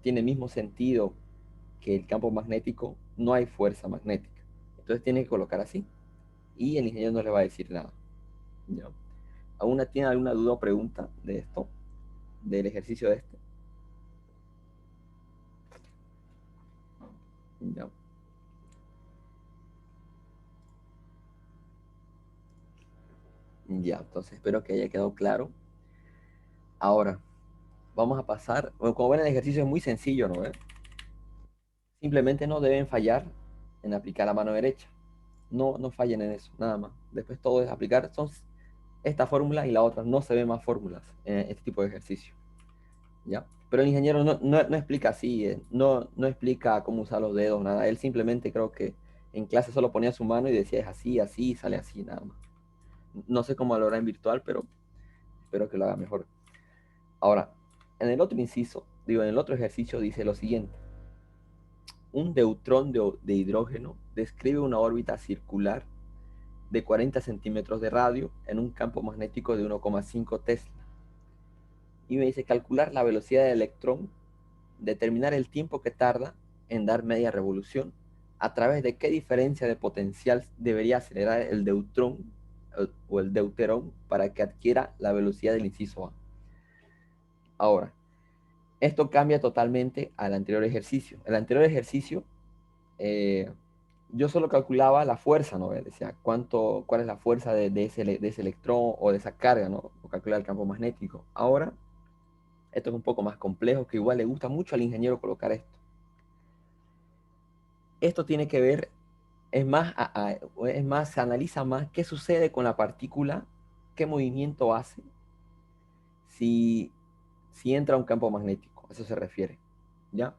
tiene el mismo sentido que el campo magnético, no hay fuerza magnética. Entonces tiene que colocar así. Y el ingeniero no le va a decir nada. ¿Ya? ¿Aún tiene alguna duda o pregunta de esto? Del ejercicio de este. ¿Ya? Ya, entonces espero que haya quedado claro. Ahora, vamos a pasar. Bueno, como ven, el ejercicio es muy sencillo, ¿no? Simplemente no deben fallar en aplicar la mano derecha. No fallen en eso, nada más. Después todo es aplicar. Son esta fórmula y la otra. No se ven más fórmulas en este tipo de ejercicio. ¿Ya? Pero el ingeniero no explica así, no explica cómo usar los dedos, nada. Él simplemente creo que en clase solo ponía su mano y decía es así, así, y sale así, nada más. No sé cómo lo hará en virtual, pero espero que lo haga mejor. Ahora, en el otro inciso, en el otro ejercicio dice lo siguiente. Un deutrón de hidrógeno describe una órbita circular de 40 centímetros de radio en un campo magnético de 1,5 Tesla. Y me dice calcular la velocidad del electrón, determinar el tiempo que tarda en dar media revolución, a través de qué diferencia de potencial debería acelerar el deutrón o el deuterón para que adquiera la velocidad del inciso A. Ahora, esto cambia totalmente al anterior ejercicio. El anterior ejercicio, yo solo calculaba la fuerza, ¿no? Decía, cuál es la fuerza de ese electrón o de esa carga, ¿no? O calcular el campo magnético. Ahora, esto es un poco más complejo, que igual le gusta mucho al ingeniero colocar esto. Esto tiene que ver, es más, se analiza más qué sucede con la partícula qué movimiento hace si, si entra a un campo magnético. A eso se refiere, ¿ya?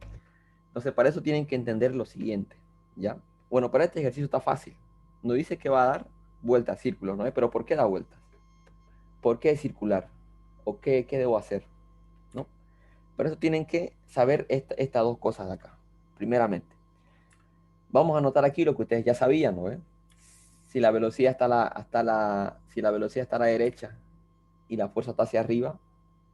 Entonces, para eso tienen que entender lo siguiente, ¿ya? Bueno, para este ejercicio está fácil. Nos dice que va a dar vueltas, círculos, ¿no? Pero ¿por qué da vueltas? ¿Por qué es circular? ¿O qué debo hacer? ¿No? Por eso tienen que saber estas dos cosas de acá. Primeramente, vamos a anotar aquí lo que ustedes ya sabían, ¿no? Si la velocidad está si la velocidad está a la derecha y la fuerza está hacia arriba,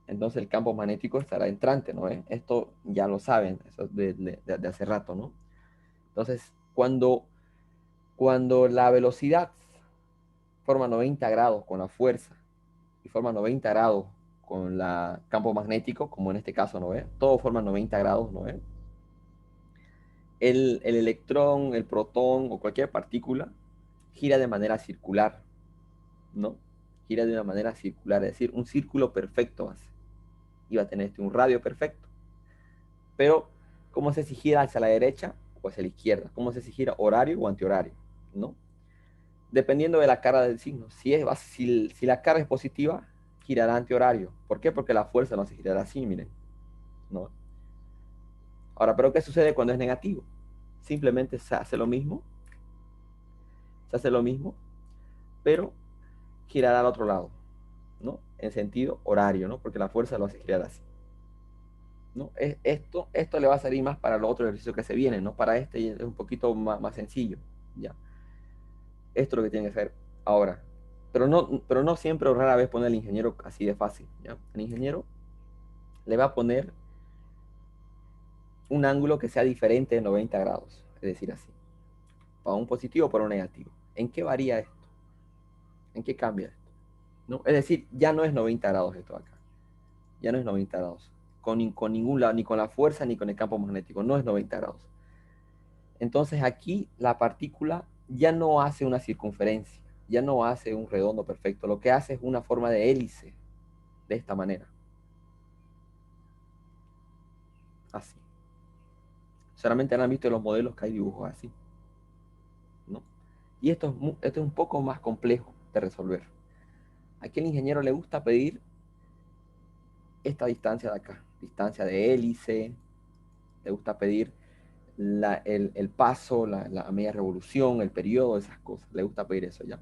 entonces el campo magnético estará entrante, ¿no? Esto ya lo saben, eso es de hace rato, ¿no? Entonces, cuando la velocidad forma 90 grados con la fuerza y forma 90 grados con el campo magnético, como en este caso, ¿no ve? Todo forma 90 grados, ¿no ve? El electrón, el protón o cualquier partícula gira de manera circular, ¿no? Gira de una manera circular, es decir, un círculo perfecto hace. Iba a tener un radio perfecto. Pero, ¿cómo sé si gira hacia la derecha o hacia la izquierda? ¿Cómo sé si gira horario o antihorario? ¿No? Dependiendo de la carga del signo. Si la carga es positiva, girará antihorario. ¿Por qué? Porque la fuerza no se girará así, miren. ¿No? Ahora, ¿pero qué sucede cuando es negativo? Simplemente se hace lo mismo, pero girará al otro lado, ¿no? En sentido horario, ¿no? Porque la fuerza lo hace girar así, ¿no? Esto le va a salir más para los otros ejercicios que se vienen, ¿no? Para este es un poquito más sencillo, ¿ya? Esto es lo que tiene que hacer ahora. Pero no siempre o rara vez pone el ingeniero así de fácil, ¿ya? El ingeniero le va a poner un ángulo que sea diferente de 90 grados, es decir, así, para un positivo o para un negativo. ¿En qué varía esto? ¿En qué cambia esto? ¿No? Es decir, ya no es 90 grados esto acá. Ya no es 90 grados. Con ningún lado, ni con la fuerza, ni con el campo magnético. No es 90 grados. Entonces aquí la partícula ya no hace una circunferencia, ya no hace un redondo perfecto. Lo que hace es una forma de hélice, de esta manera. Así. Solamente han visto los modelos que hay dibujos así, ¿no? Y esto es un poco más complejo de resolver. Aquí al ingeniero le gusta pedir esta distancia de acá, distancia de hélice, le gusta pedir el paso, la media revolución, el periodo, esas cosas, le gusta pedir eso ya.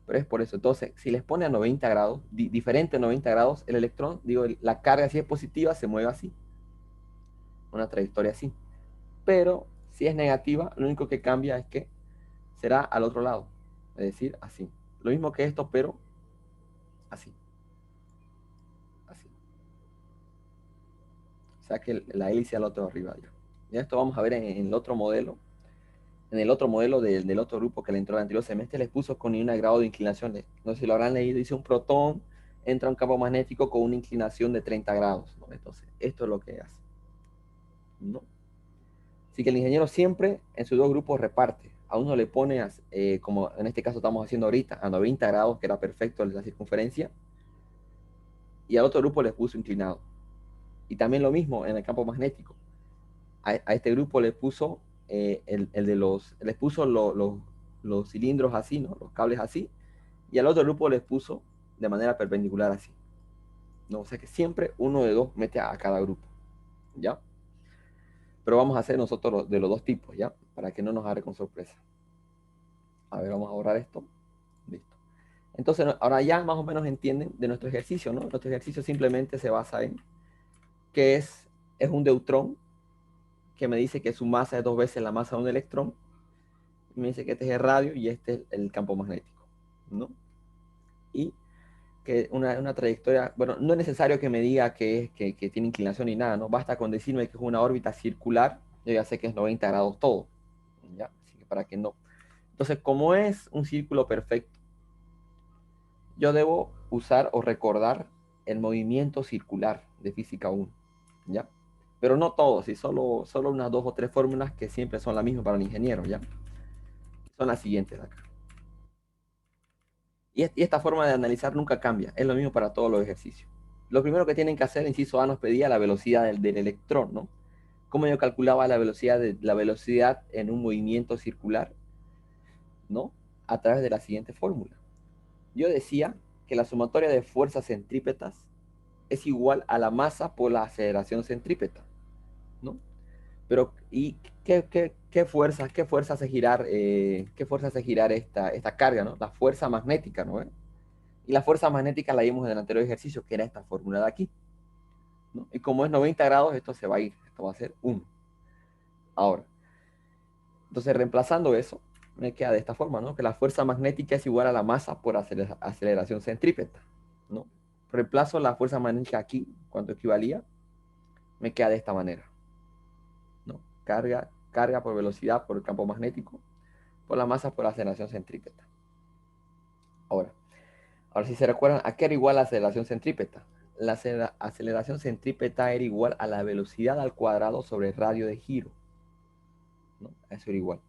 Pero es por eso, entonces, si les pone a 90 grados, diferente a 90 grados, el electrón, digo, la carga si es positiva, se mueve así, una trayectoria así. Pero si es negativa, lo único que cambia es que será al otro lado, es decir, así. Lo mismo que esto, pero así. Así. O sea que la hélice al otro arriba ya. Ya esto vamos a ver en el otro modelo. En el otro modelo del otro grupo que le entró el anterior semestre, les puso con un grado de inclinación. No sé si lo habrán leído, dice un protón entra a un campo magnético con una inclinación de 30 grados, ¿no? Entonces, esto es lo que hace, ¿no? Así que el ingeniero siempre en sus dos grupos reparte. A uno le pone, como en este caso estamos haciendo ahorita, a 90 grados, que era perfecto la circunferencia, y al otro grupo les puso inclinado. Y también lo mismo en el campo magnético. A este grupo le puso les puso los cilindros así, ¿no? Los cables así, y al otro grupo les puso de manera perpendicular así, ¿no? O sea que siempre uno de dos mete a cada grupo, ¿ya? Pero vamos a hacer nosotros de los dos tipos, ¿ya? Para que no nos agarre con sorpresa. A ver, vamos a borrar esto. Listo. Entonces, ahora ya más o menos entienden de nuestro ejercicio, ¿no? Nuestro ejercicio simplemente se basa en que es un deutrón que me dice que su masa es 2 veces la masa de un electrón. Y me dice que este es el radio y este es el campo magnético, ¿no? Y que una trayectoria, bueno, no es necesario que me diga que tiene inclinación ni nada, ¿no? Basta con decirme que es una órbita circular, yo ya sé que es 90 grados todo, ¿ya? Así que para que no. Entonces, como es un círculo perfecto, yo debo usar o recordar el movimiento circular de física 1, ¿ya? Pero no todos, ¿sí? Solo unas 2 o 3 fórmulas que siempre son las mismas para el ingeniero, ¿ya? Son las siguientes de acá. Y esta forma de analizar nunca cambia, es lo mismo para todos los ejercicios. Lo primero que tienen que hacer, inciso A nos pedía la velocidad del electrón, ¿no? ¿Cómo yo calculaba la velocidad en un movimiento circular? ¿No? A través de la siguiente fórmula. Yo decía que la sumatoria de fuerzas centrípetas es igual a la masa por la aceleración centrípeta, ¿no? Pero, ¿y qué fuerza hace girar, esta carga, ¿no? La fuerza magnética, ¿no? Y la fuerza magnética la vimos en el anterior ejercicio, que era esta fórmula de aquí, ¿no? Y como es 90 grados, esto se va a ir, esto va a ser 1. Ahora, entonces reemplazando eso, me queda de esta forma, ¿no? Que la fuerza magnética es igual a la masa por aceleración centrípeta, ¿no? Reemplazo la fuerza magnética aquí, ¿cuánto equivalía? Me queda de esta manera, ¿no? Carga por velocidad por el campo magnético, por la masa por aceleración centrípeta. Ahora si se recuerdan, ¿a qué era igual la aceleración centrípeta? La aceleración centrípeta era igual a la velocidad al cuadrado sobre el radio de giro, ¿no? Eso era igual.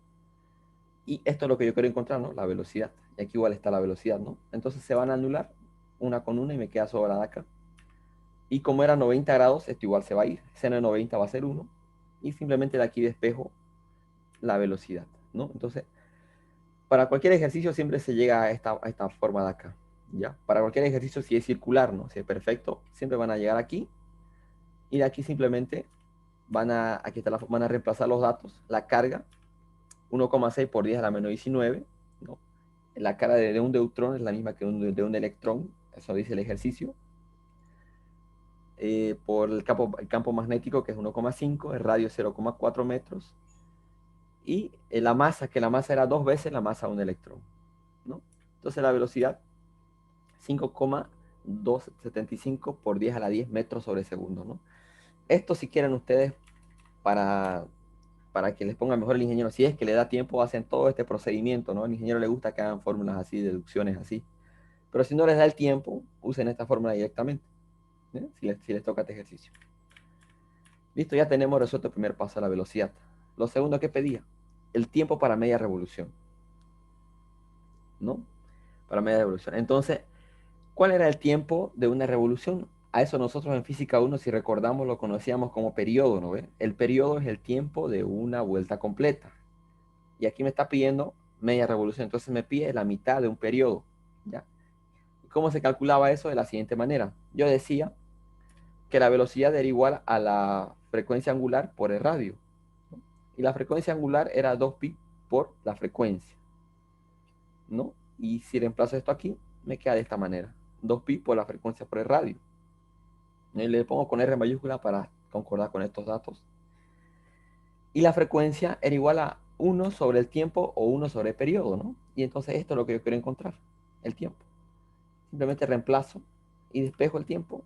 Y esto es lo que yo quiero encontrar, ¿no? La velocidad. Y aquí igual está la velocidad, ¿no? Entonces se van a anular una con una y me queda sobrada acá. Y como era 90 grados, esto igual se va a ir. Seno de 90 va a ser 1. Y simplemente de aquí despejo la velocidad, ¿no? Entonces, para cualquier ejercicio siempre se llega a esta forma de acá, ¿ya? Para cualquier ejercicio, si es circular, ¿no? Si es perfecto, siempre van a llegar aquí. Y de aquí simplemente van a reemplazar los datos. La carga, 1,6 por 10 a la menos 19, ¿no? La carga de un neutrón es la misma que de un electrón, eso dice el ejercicio. Por el campo magnético, que es 1,5, el radio 0,4 metros. Y la masa, que la masa era 2 veces la masa de un electrón, ¿no? Entonces la velocidad, 5,275 por 10 a la 10 metros sobre segundo, ¿no? Esto, si quieren ustedes, para que les ponga mejor el ingeniero, si es que le da tiempo, hacen todo este procedimiento, ¿no? Al ingeniero le gusta que hagan fórmulas así, deducciones así. Pero si no les da el tiempo, usen esta fórmula directamente, ¿eh? Si les toca este ejercicio. Listo, ya tenemos resuelto el primer paso, la velocidad. Lo segundo que pedía, el tiempo para media revolución, ¿no? Para media revolución. Entonces, ¿cuál era el tiempo de una revolución? A eso nosotros en física 1, si recordamos, lo conocíamos como periodo, ¿no ve? El periodo es el tiempo de una vuelta completa. Y aquí me está pidiendo media revolución, entonces me pide la mitad de un periodo, ¿ya? ¿Cómo se calculaba eso? De la siguiente manera. Yo decía que la velocidad era igual a la frecuencia angular por el radio, ¿no? Y la frecuencia angular era 2pi por la frecuencia, ¿no? Y si reemplazo esto aquí, me queda de esta manera. 2pi por la frecuencia por el radio. Y le pongo con R mayúscula para concordar con estos datos. Y la frecuencia era igual a 1 sobre el tiempo o 1 sobre el periodo, ¿no? Y entonces esto es lo que yo quiero encontrar, el tiempo. Simplemente reemplazo y despejo el tiempo.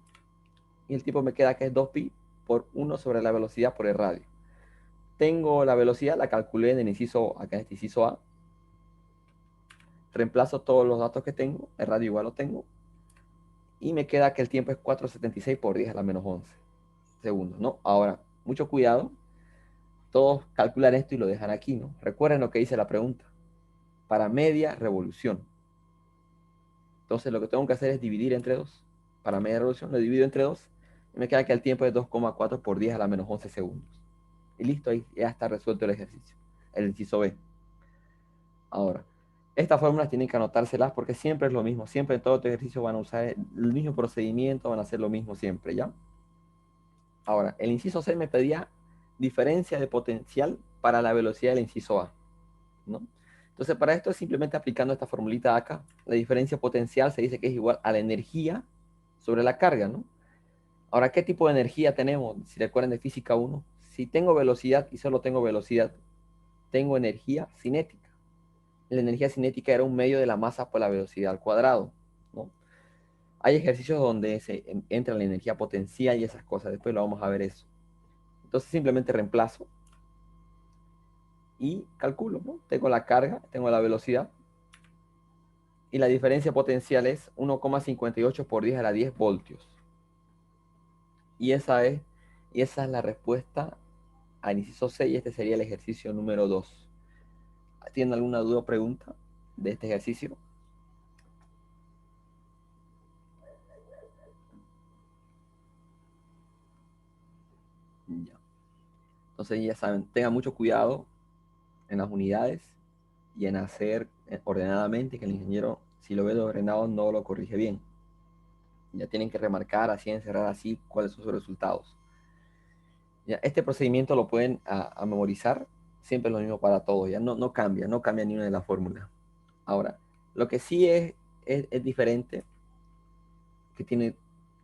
Y el tiempo me queda que es 2pi por 1 sobre la velocidad por el radio. Tengo la velocidad, la calculé en el inciso, acá en este inciso A. Reemplazo todos los datos que tengo, el radio igual lo tengo. Y me queda que el tiempo es 4,76 por 10 a la menos 11 segundos, ¿no? Ahora, mucho cuidado. Todos calculan esto y lo dejan aquí, ¿no? Recuerden lo que dice la pregunta. Para media revolución. Entonces lo que tengo que hacer es dividir entre 2. Para media revolución lo divido entre 2. Y me queda que el tiempo es 2,4 por 10 a la menos 11 segundos. Y listo, ahí ya está resuelto el ejercicio. El inciso B. Ahora, estas fórmulas tienen que anotárselas porque siempre es lo mismo. Siempre en todo este ejercicio van a usar el mismo procedimiento, van a hacer lo mismo siempre, ¿ya? Ahora, el inciso C me pedía diferencia de potencial para la velocidad del inciso A, ¿no? Entonces, para esto es simplemente aplicando esta formulita de acá. La diferencia potencial se dice que es igual a la energía sobre la carga, ¿no? Ahora, ¿qué tipo de energía tenemos? Si recuerdan de física 1, si tengo velocidad y solo tengo velocidad, tengo energía cinética. La energía cinética era un medio de la masa por la velocidad al cuadrado, ¿no? Hay ejercicios donde entra la energía potencial y esas cosas. Después lo vamos a ver eso. Entonces simplemente reemplazo y calculo, ¿no? Tengo la carga, tengo la velocidad. Y la diferencia potencial es 1,58 por 10 a la 10 voltios. Y esa es la respuesta al inciso C, y este sería el ejercicio número 2. ¿Tienen alguna duda o pregunta de este ejercicio? Ya. Entonces ya saben, tengan mucho cuidado en las unidades y en hacer ordenadamente, que el ingeniero Si lo ve ordenado, no lo corrige bien. Ya tienen que remarcar así, encerrar así, cuáles son sus resultados. Ya, este procedimiento lo pueden a memorizar, siempre es lo mismo para todos, ya no cambia, no cambia ni una de las fórmulas. Ahora, lo que sí es diferente, que tiene,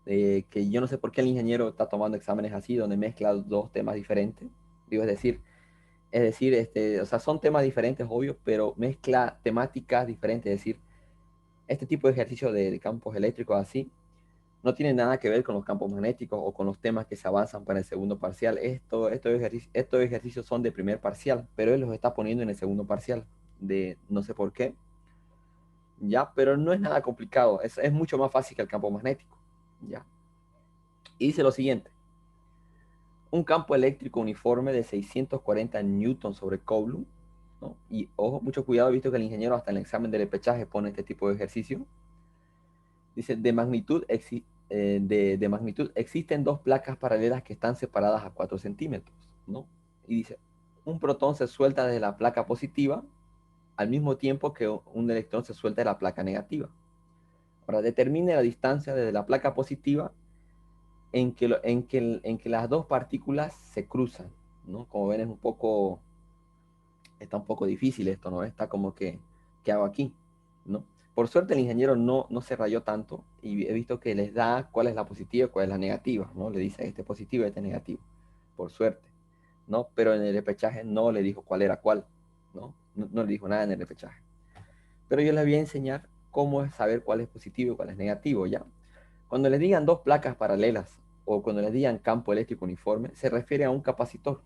que yo no sé por qué el ingeniero está tomando exámenes así, donde mezcla dos temas diferentes. Digo, o sea, son temas diferentes, obvio, pero mezcla temáticas diferentes. Es decir, este tipo de ejercicio de campos eléctricos así, no tiene nada que ver con los campos magnéticos o con los temas que se avanzan para el segundo parcial. Estos ejercicios son de primer parcial, pero él los está poniendo en el segundo parcial, de no sé por qué, ya, pero no es nada complicado, es mucho más fácil que el campo magnético, ya. Y dice lo siguiente: un campo eléctrico uniforme de 640 newtons sobre Coulomb, ¿no? Y ojo, mucho cuidado, he visto que el ingeniero hasta en el examen del pechaje pone este tipo de ejercicio. Dice, de magnitud existen dos placas paralelas que están separadas a 4 centímetros, ¿no? Y dice, un protón se suelta de la placa positiva al mismo tiempo que un electrón se suelta de la placa negativa. Ahora, determine la distancia desde la placa positiva en que las dos partículas se cruzan, ¿no? Como ven, está un poco difícil esto, ¿no? Está como que, ¿qué hago aquí? ¿No? Por suerte el ingeniero no se rayó tanto y he visto que les da cuál es la positiva y cuál es la negativa, ¿no? Le dice este positivo y este negativo, por suerte, ¿no? Pero en el repechaje no le dijo cuál era cuál, ¿no? No le dijo nada en el repechaje. Pero yo les voy a enseñar cómo es saber cuál es positivo y cuál es negativo, ¿ya? Cuando les digan dos placas paralelas o cuando les digan campo eléctrico uniforme, se refiere a un capacitor.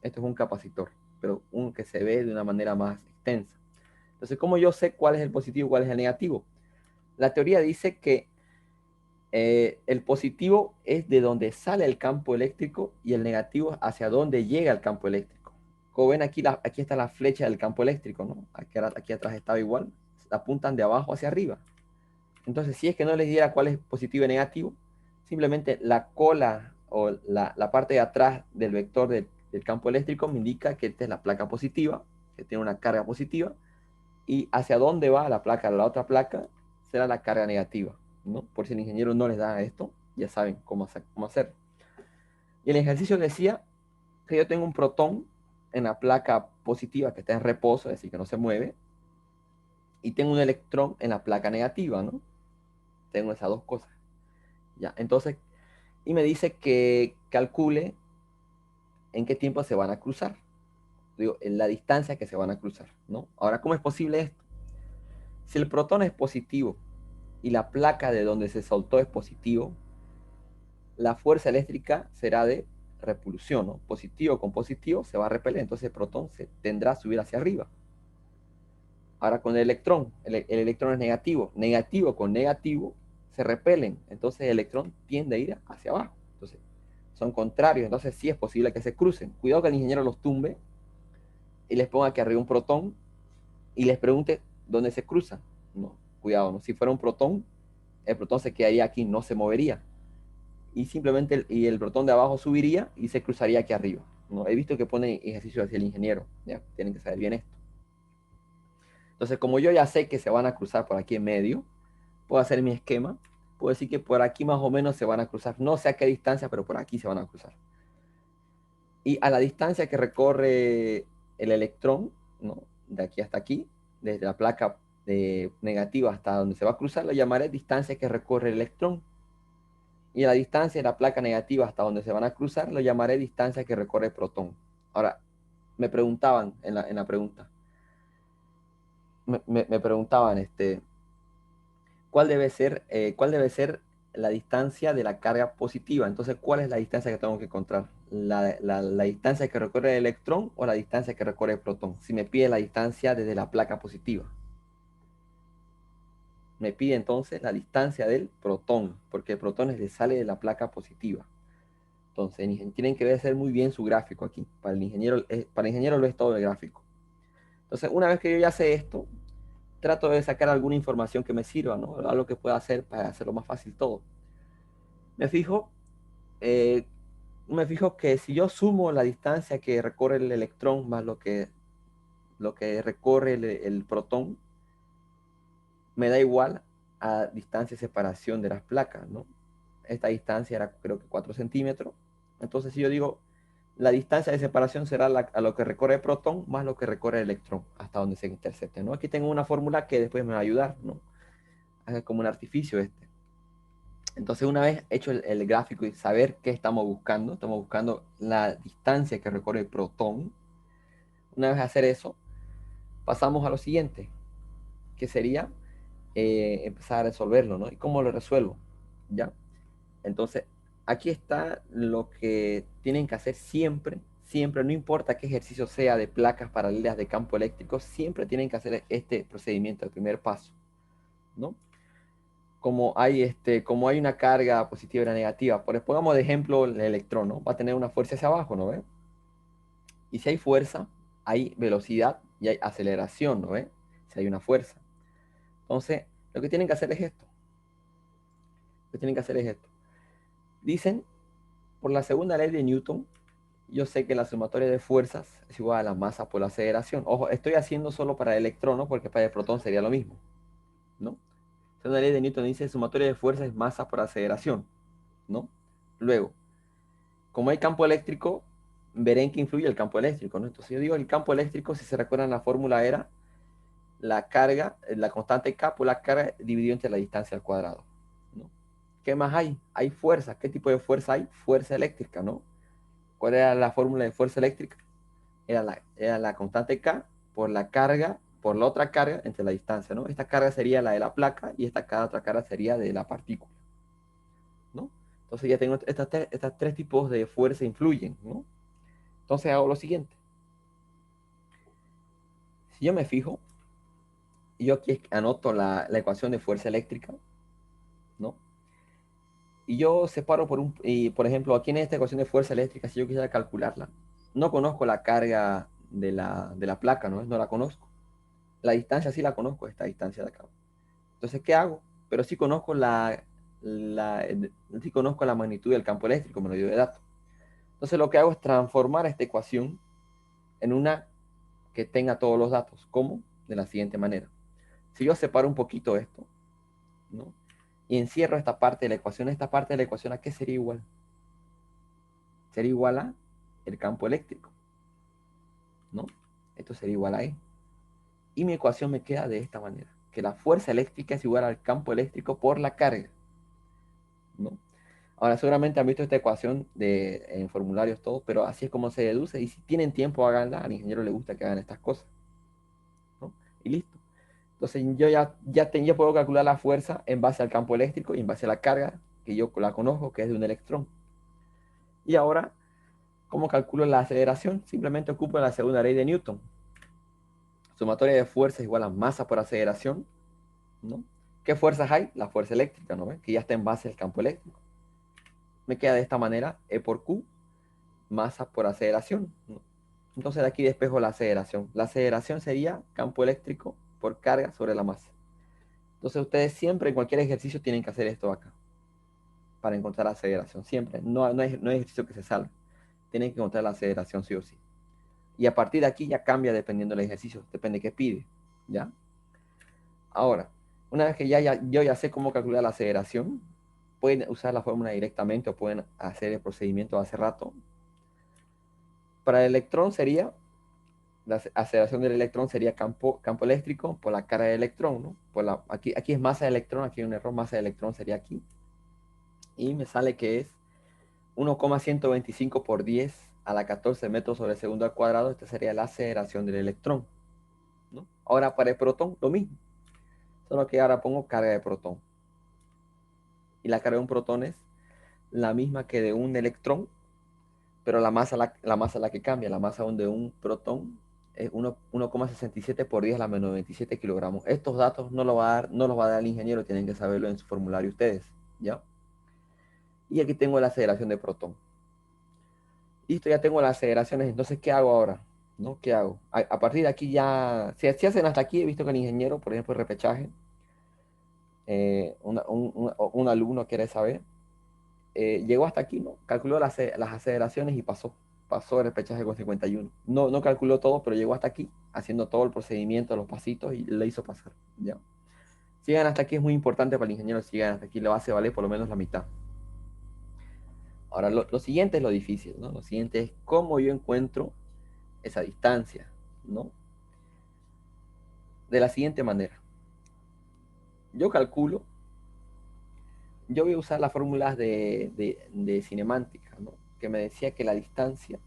Esto es un capacitor, pero un que se ve de una manera más extensa. Entonces, ¿cómo yo sé cuál es el positivo y cuál es el negativo? La teoría dice que el positivo es de donde sale el campo eléctrico y el negativo hacia donde llega el campo eléctrico. Como ven aquí, aquí está la flecha del campo eléctrico, ¿no? Aquí atrás estaba igual, apuntan de abajo hacia arriba. Entonces, si es que no les diera cuál es positivo y negativo, simplemente la cola o la parte de atrás del vector del campo eléctrico me indica que esta es la placa positiva, que tiene una carga positiva, y hacia dónde va la placa, la otra placa, será la carga negativa, ¿no? Por si el ingeniero no les da esto, ya saben cómo hacer. Y el ejercicio decía que yo tengo un protón en la placa positiva que está en reposo, es decir, que no se mueve, y tengo un electrón en la placa negativa, ¿no? Tengo esas dos cosas. Ya, entonces, y me dice que calcule en qué tiempo se van a cruzar. Digo, en la distancia que se van a cruzar, ¿no? Ahora, ¿cómo es posible esto? Si el protón es positivo y la placa de donde se soltó es positivo, la fuerza eléctrica será de repulsión, ¿no? Positivo con positivo se va a repeler, entonces el protón se tendrá a subir hacia arriba. Ahora con el electrón, el electrón es negativo, negativo con negativo se repelen, entonces el electrón tiende a ir hacia abajo. Entonces son contrarios, entonces sí es posible que se crucen. Cuidado que el ingeniero los tumbe y les ponga aquí arriba un protón y les pregunte dónde se cruzan. No, cuidado, ¿no? Si fuera un protón, el protón se quedaría aquí, no se movería. Y simplemente el protón de abajo subiría y se cruzaría aquí arriba, ¿no? He visto que pone ejercicio hacia el ingeniero, ¿ya? Tienen que saber bien esto. Entonces, como yo ya sé que se van a cruzar por aquí en medio, puedo hacer mi esquema, puedo decir que por aquí más o menos se van a cruzar, no sé a qué distancia, pero por aquí se van a cruzar. Y a la distancia que recorre el electrón, ¿no? De aquí hasta aquí, desde la placa negativa hasta donde se va a cruzar, lo llamaré distancia que recorre el electrón. Y a la distancia de la placa negativa hasta donde se van a cruzar, lo llamaré distancia que recorre el protón. Ahora, me preguntaban en la pregunta, me preguntaban, cuál debe ser la distancia de la carga positiva. Entonces, ¿cuál es la distancia que tengo que encontrar? ¿La distancia que recorre el electrón o la distancia que recorre el protón? Si me pide la distancia desde la placa positiva. Me pide entonces la distancia del protón, porque el protón le sale de la placa positiva. Entonces, tienen que hacer muy bien su gráfico aquí. Para el ingeniero lo es todo el gráfico. Entonces, una vez que yo ya sé esto, trato de sacar alguna información que me sirva, ¿no? Algo que pueda hacer para hacerlo más fácil todo. Me fijo, eh, me fijo que si yo sumo la distancia que recorre el electrón más lo que recorre el protón, me da igual a distancia de separación de las placas, ¿no? Esta distancia era creo que 4 centímetros. Entonces si yo digo, la distancia de separación será a lo que recorre el protón más lo que recorre el electrón, hasta donde se intercepte, ¿no? Aquí tengo una fórmula que después me va a ayudar, ¿no? Es como un artificio este. Entonces una vez hecho el gráfico y saber qué estamos buscando la distancia que recorre el protón. Una vez hacer eso, pasamos a lo siguiente, que sería empezar a resolverlo, ¿no? ¿Y cómo lo resuelvo? ¿Ya? Entonces, aquí está lo que tienen que hacer siempre, siempre, no importa qué ejercicio sea de placas paralelas de campo eléctrico, siempre tienen que hacer este procedimiento, el primer paso, ¿no? Como hay una carga positiva y una negativa, pongamos de ejemplo el electrón, ¿no? Va a tener una fuerza hacia abajo, ¿no ve? Y si hay fuerza, hay velocidad y hay aceleración, ¿no ve? Si hay una fuerza. Entonces, lo que tienen que hacer es esto. Lo que tienen que hacer es esto. Dicen, por la segunda ley de Newton, yo sé que la sumatoria de fuerzas es igual a la masa por la aceleración. Ojo, estoy haciendo solo para el electrón, ¿no? Porque para el protón sería lo mismo, ¿no? La segunda ley de Newton dice sumatoria de fuerzas es masa por aceleración, ¿no? Luego, como hay campo eléctrico, veré en qué influye el campo eléctrico, ¿no? Entonces yo digo el campo eléctrico, si se recuerdan, la fórmula era la carga, la constante K por la carga dividido entre la distancia al cuadrado, ¿no? ¿Qué más hay? Hay fuerza. ¿Qué tipo de fuerza hay? Fuerza eléctrica, ¿no? ¿Cuál era la fórmula de fuerza eléctrica? Era la constante K por la carga, por la otra carga entre la distancia, ¿no? Esta carga sería la de la placa y esta otra carga sería de la partícula, ¿no? Entonces ya tengo estas tres tipos de fuerza influyen, ¿no? Entonces hago lo siguiente. Si yo me fijo, y yo aquí anoto la ecuación de fuerza eléctrica, ¿no? Y yo separo por ejemplo, aquí en esta ecuación de fuerza eléctrica, si yo quisiera calcularla, no conozco la carga de la placa, ¿no? No la conozco. La distancia sí la conozco, esta distancia de acá. Entonces, ¿qué hago? Pero sí conozco la, sí conozco la magnitud del campo eléctrico, me lo dio de datos. Entonces, lo que hago es transformar esta ecuación en una que tenga todos los datos. ¿Cómo? De la siguiente manera. Si yo separo un poquito esto, ¿no? Y encierro esta parte de la ecuación, ¿a qué sería igual? Sería igual a el campo eléctrico, ¿no? Esto sería igual a E. Y mi ecuación me queda de esta manera, que la fuerza eléctrica es igual al campo eléctrico por la carga, ¿no? Ahora, seguramente han visto esta ecuación en formularios todos, pero así es como se deduce. Y si tienen tiempo, háganla. Al ingeniero le gusta que hagan estas cosas, ¿no? Y listo. Entonces, yo puedo calcular la fuerza en base al campo eléctrico y en base a la carga, que yo la conozco, que es de un electrón. Y ahora, ¿cómo calculo la aceleración? Simplemente ocupo la segunda ley de Newton. Sumatoria de fuerza es igual a masa por aceleración, ¿no? ¿Qué fuerzas hay? La fuerza eléctrica, ¿no? Que ya está en base al campo eléctrico. Me queda de esta manera E por Q, masa por aceleración, ¿no? Entonces de aquí despejo la aceleración. La aceleración sería campo eléctrico por carga sobre la masa. Entonces ustedes siempre en cualquier ejercicio tienen que hacer esto acá para encontrar la aceleración. Siempre. No hay ejercicio que se salga. Tienen que encontrar la aceleración sí o sí. Y a partir de aquí ya cambia dependiendo del ejercicio. Depende de qué pide. ¿Ya? Ahora, una vez que yo ya sé cómo calcular la aceleración, pueden usar la fórmula directamente o pueden hacer el procedimiento de hace rato. Para el electrón sería, la aceleración del electrón sería campo eléctrico por la carga del electrón, ¿no? Aquí es masa de electrón, aquí hay un error, masa de electrón sería aquí. Y me sale que es 1,125 por 10 a la 14 metros sobre segundo al cuadrado. Esta sería la aceleración del electrón, ¿no? Ahora para el protón, lo mismo. Solo que ahora pongo carga de protón. Y la carga de un protón es la misma que de un electrón, pero la masa la que cambia. La masa de un protón es 1,67 por 10 a la menos 27 kilogramos. Estos datos no los va a dar el ingeniero, tienen que saberlo en su formulario ustedes, ¿ya? Y aquí tengo la aceleración de protón. Listo, ya tengo las aceleraciones, entonces, ¿qué hago ahora? ¿No? ¿Qué hago? A partir de aquí ya, si hacen hasta aquí, he visto que el ingeniero, por ejemplo, el repechaje, un alumno quiere saber, llegó hasta aquí, ¿no? Calculó las aceleraciones y pasó el repechaje con 51. No calculó todo, pero llegó hasta aquí, haciendo todo el procedimiento, los pasitos, y le hizo pasar, ¿ya? Si llegan hasta aquí es muy importante para el ingeniero, si llegan hasta aquí le hace valer por lo menos la mitad. Ahora, lo siguiente es lo difícil, ¿no? Lo siguiente es cómo yo encuentro esa distancia, ¿no? De la siguiente manera. Yo calculo, yo voy a usar las fórmulas de cinemántica, ¿no? Que me decía que la distancia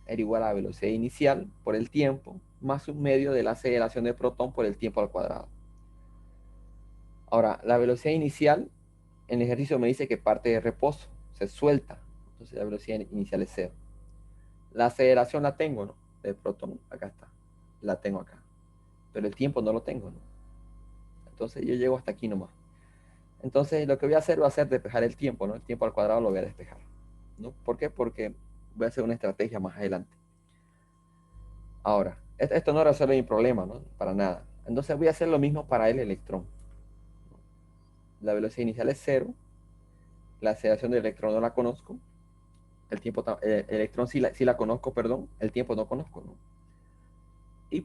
era igual a la velocidad inicial por el tiempo, más un medio de la aceleración del protón por el tiempo al cuadrado. Ahora, la velocidad inicial, en el ejercicio me dice que parte de reposo, se suelta, entonces la velocidad inicial es cero. La aceleración la tengo, ¿no? Del protón, acá está, la tengo acá, pero el tiempo no lo tengo, ¿no? Entonces yo llego hasta aquí nomás. Entonces lo que voy a hacer va a ser despejar el tiempo, ¿no? El tiempo al cuadrado lo voy a despejar, ¿no? ¿Por qué? Porque voy a hacer una estrategia más adelante. Ahora, esto no resuelve mi problema, ¿no? Para nada. Entonces voy a hacer lo mismo para el electrón. La velocidad inicial es cero, la aceleración del electrón no la conozco, el tiempo, el electrón sí la conozco, perdón, el tiempo no conozco, ¿no?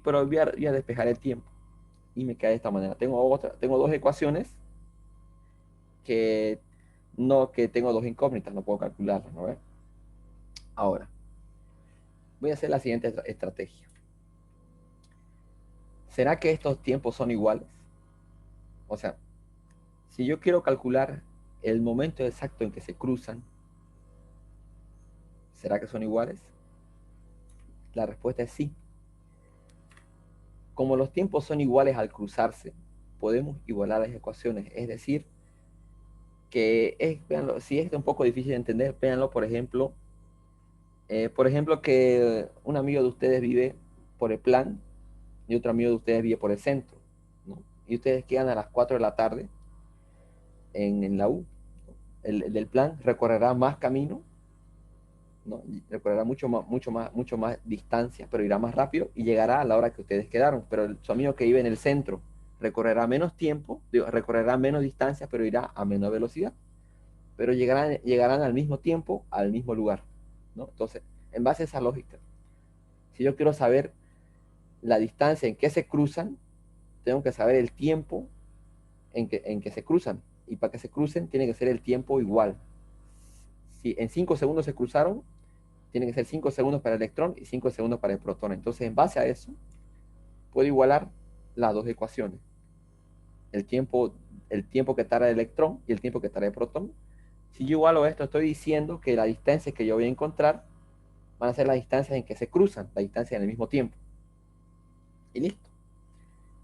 Pero voy a despejar el tiempo y me queda de esta manera. Tengo dos ecuaciones que tengo dos incógnitas, no puedo calcularlas, ¿no? Ahora, voy a hacer la siguiente estrategia. ¿Será que estos tiempos son iguales? O sea, si yo quiero calcular el momento exacto en que se cruzan, ¿será que son iguales? La respuesta es sí. Como los tiempos son iguales al cruzarse, podemos igualar las ecuaciones. Es decir, véanlo, si es un poco difícil de entender, véanlo, por ejemplo, que un amigo de ustedes vive por el plan y otro amigo de ustedes vive por el centro, ¿no? Y ustedes quedan a las 4 de la tarde en la U. El del plan recorrerá más camino, ¿no? Recorrerá mucho más distancia, pero irá más rápido y llegará a la hora que ustedes quedaron. Pero su amigo que vive en el centro recorrerá menos tiempo, recorrerá menos distancia, pero irá a menor velocidad. Pero llegarán al mismo tiempo al mismo lugar, ¿no? Entonces, en base a esa lógica, si yo quiero saber la distancia en que se cruzan, tengo que saber el tiempo en que se cruzan. Y para que se crucen, tiene que ser el tiempo igual. Si en 5 segundos se cruzaron, tiene que ser 5 segundos para el electrón y 5 segundos para el protón. Entonces, en base a eso, puedo igualar las dos ecuaciones. El tiempo, el tiempo que tarda el electrón y el tiempo que tarda el protón. Si yo igualo esto, estoy diciendo que la distancia que yo voy a encontrar van a ser las distancias en que se cruzan, la distancia en el mismo tiempo. Y listo.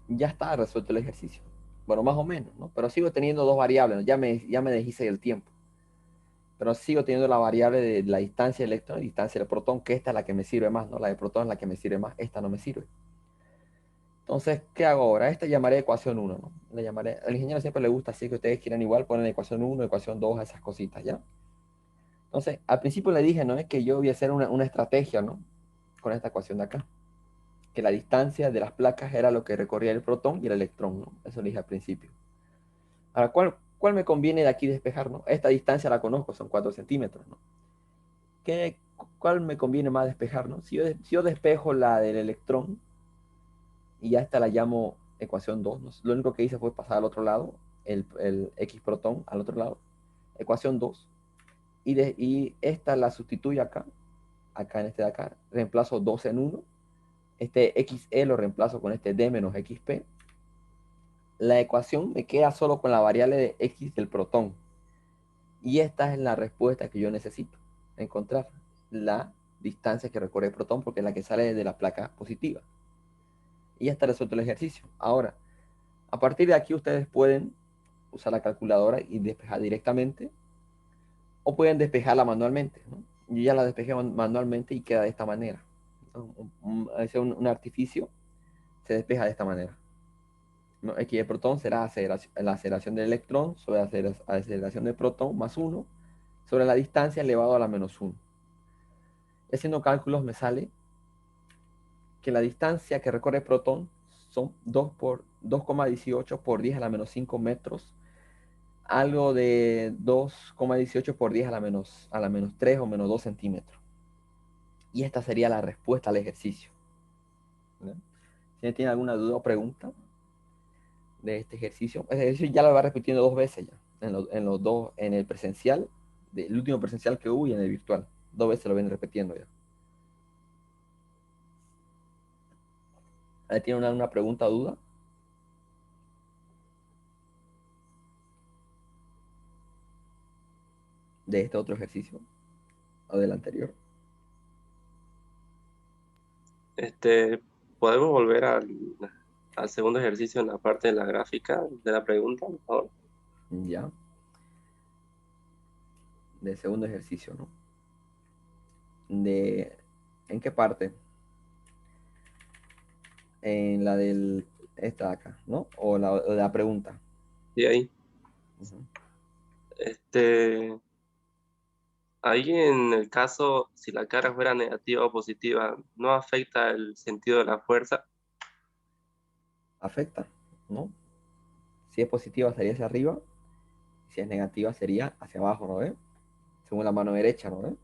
Ya está resuelto el ejercicio. Bueno, más o menos, ¿no? Pero sigo teniendo dos variables, ¿no? Ya me deshice del tiempo. Pero sigo teniendo la variable de la distancia del electrón y distancia del protón, que esta es la que me sirve más, ¿no? La del protón es la que me sirve más, esta no me sirve. Entonces, ¿qué hago ahora? Esta llamaré ecuación 1, ¿no? Le llamaré, al ingeniero siempre le gusta, así que ustedes quieran igual, ponen ecuación 1, ecuación 2, esas cositas, ¿ya? Entonces, al principio le dije, ¿no? Es que yo voy a hacer una estrategia, ¿no? Con esta ecuación de acá. Que la distancia de las placas era lo que recorría el protón y el electrón, ¿no? Eso le dije al principio. Ahora, ¿cuál me conviene de aquí despejar, no? Esta distancia la conozco, son 4 centímetros, ¿no? ¿Cuál me conviene más despejar, no? Si yo despejo la del electrón y ya esta la llamo ecuación 2, ¿no? Lo único que hice fue pasar al otro lado, el X protón al otro lado, ecuación 2, y esta la sustituyo acá en este de acá, reemplazo 2 en 1, este XE lo reemplazo con este D menos XP. La ecuación me queda solo con la variable de X del protón. Y esta es la respuesta que yo necesito, encontrar la distancia que recorre el protón, porque es la que sale de la placa positiva. Y ya está resuelto el ejercicio. Ahora, a partir de aquí ustedes pueden usar la calculadora y despejar directamente, o pueden despejarla manualmente, ¿no? Yo ya la despejé manualmente y queda de esta manera. Un artificio se despeja de esta manera, ¿no? X de protón será la aceleración del electrón sobre la aceleración del protón más 1 sobre la distancia elevado a la menos 1. Haciendo cálculos me sale que la distancia que recorre el protón son 2,18 por 10 a la menos 5 metros, algo de 2,18 por 10 a la menos 3 o menos 2 centímetros. Y esta sería la respuesta al ejercicio, ¿no? Si tiene alguna duda o pregunta. de este ejercicio. Este ejercicio ya lo va repitiendo 2 veces ya, en los dos, en el presencial, el último presencial que hubo y en el virtual. 2 veces lo ven repitiendo ya. ¿Ahí tiene una pregunta o duda? De este otro ejercicio o del anterior. ¿Podemos volver al segundo ejercicio en la parte de la gráfica de la pregunta, por favor? Ya. Del segundo ejercicio, ¿no? ¿En qué parte? En la del, esta de acá, ¿no? O la pregunta. Y ahí, Ujú. este, ahí en el caso, si la carga fuera negativa o positiva, ¿no afecta el sentido de la fuerza? Afecta, ¿no? Si es positiva sería hacia arriba, si es negativa sería hacia abajo, ¿no ve? Según la mano derecha, ¿no ve?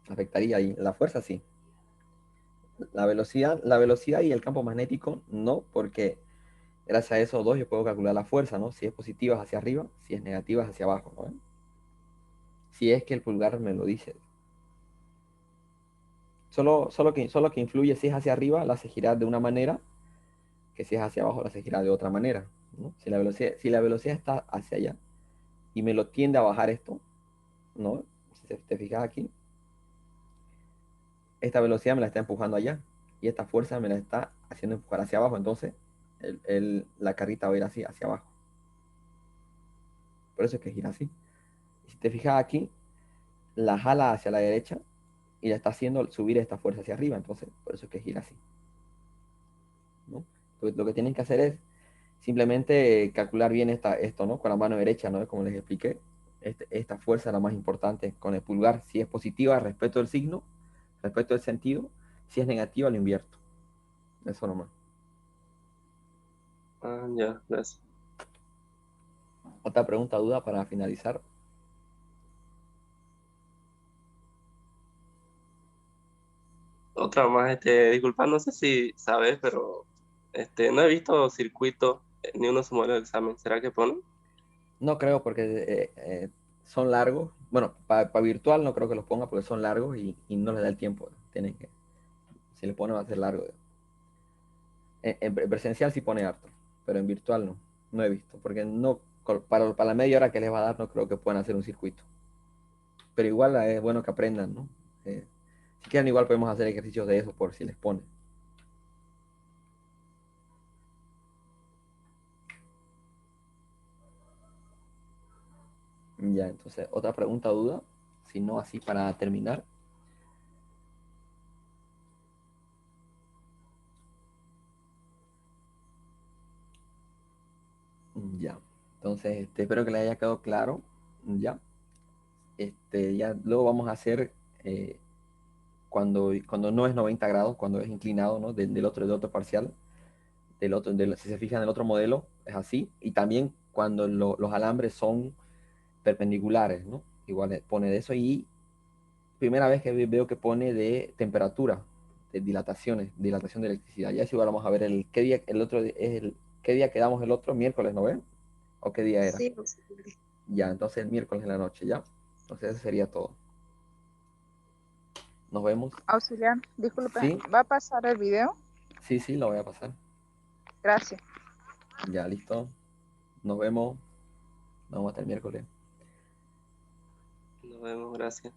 Afectaría ahí. La fuerza sí. La velocidad y el campo magnético no, porque gracias a esos dos yo puedo calcular la fuerza, ¿no? Si es positiva es hacia arriba, si es negativa es hacia abajo, ¿no ve? Si es que el pulgar me lo dice. Solo que influye si es hacia arriba, la hace girar de una manera, que si es hacia abajo, la hace girar de otra manera, ¿no? Si la velocidad está hacia allá y me lo tiende a bajar esto, ¿no? Si te fijas aquí, esta velocidad me la está empujando allá y esta fuerza me la está haciendo empujar hacia abajo, entonces la carrita va a ir así, hacia abajo. Por eso es que gira así. Y si te fijas aquí, la jala hacia la derecha y la está haciendo subir esta fuerza hacia arriba, entonces por eso es que gira así, ¿no? Lo que tienen que hacer es simplemente calcular bien esto, ¿no? Con la mano derecha, ¿no? Como les expliqué, esta fuerza es la más importante con el pulgar. Si es positiva, respeto el signo, respeto el sentido. Si es negativa, lo invierto. Eso nomás. Ah, ya, gracias. Otra pregunta, duda para finalizar. Otra más, disculpa, no sé si sabes, pero no he visto circuito ni uno su modelo de examen. ¿Será que pone? No creo porque son largos. Bueno, para virtual no creo que los ponga porque son largos y no les da el tiempo. Tienen que, si le pone va a ser largo. En presencial sí pone harto, pero en virtual no. No he visto, porque no, para la media hora que les va a dar no creo que puedan hacer un circuito. Pero igual es bueno que aprendan, ¿no? Eh, si quieren igual podemos hacer ejercicios de eso por si les pone. Ya, entonces, otra pregunta o duda, si no así para terminar. Ya, entonces espero que les haya quedado claro. Ya, ya luego vamos a hacer cuando no es 90 grados, cuando es inclinado, ¿no? Del otro parcial, si se fijan en el otro modelo, es así. Y también cuando los alambres son perpendiculares, ¿no? Igual pone de eso. Y primera vez que veo que pone de temperatura, de dilatación de electricidad. Ya si igual vamos a ver qué día el otro qué día quedamos el otro miércoles, ¿no ven? ¿O qué día era? Sí, Ya, entonces el miércoles en la noche, ya. Entonces eso sería todo. Nos vemos. Auxiliar, disculpe, Sí, ¿va a pasar el video? sí, sí, lo voy a pasar. Gracias. Ya, listo. Nos vemos. Nos vemos hasta el miércoles. Nos vemos, gracias.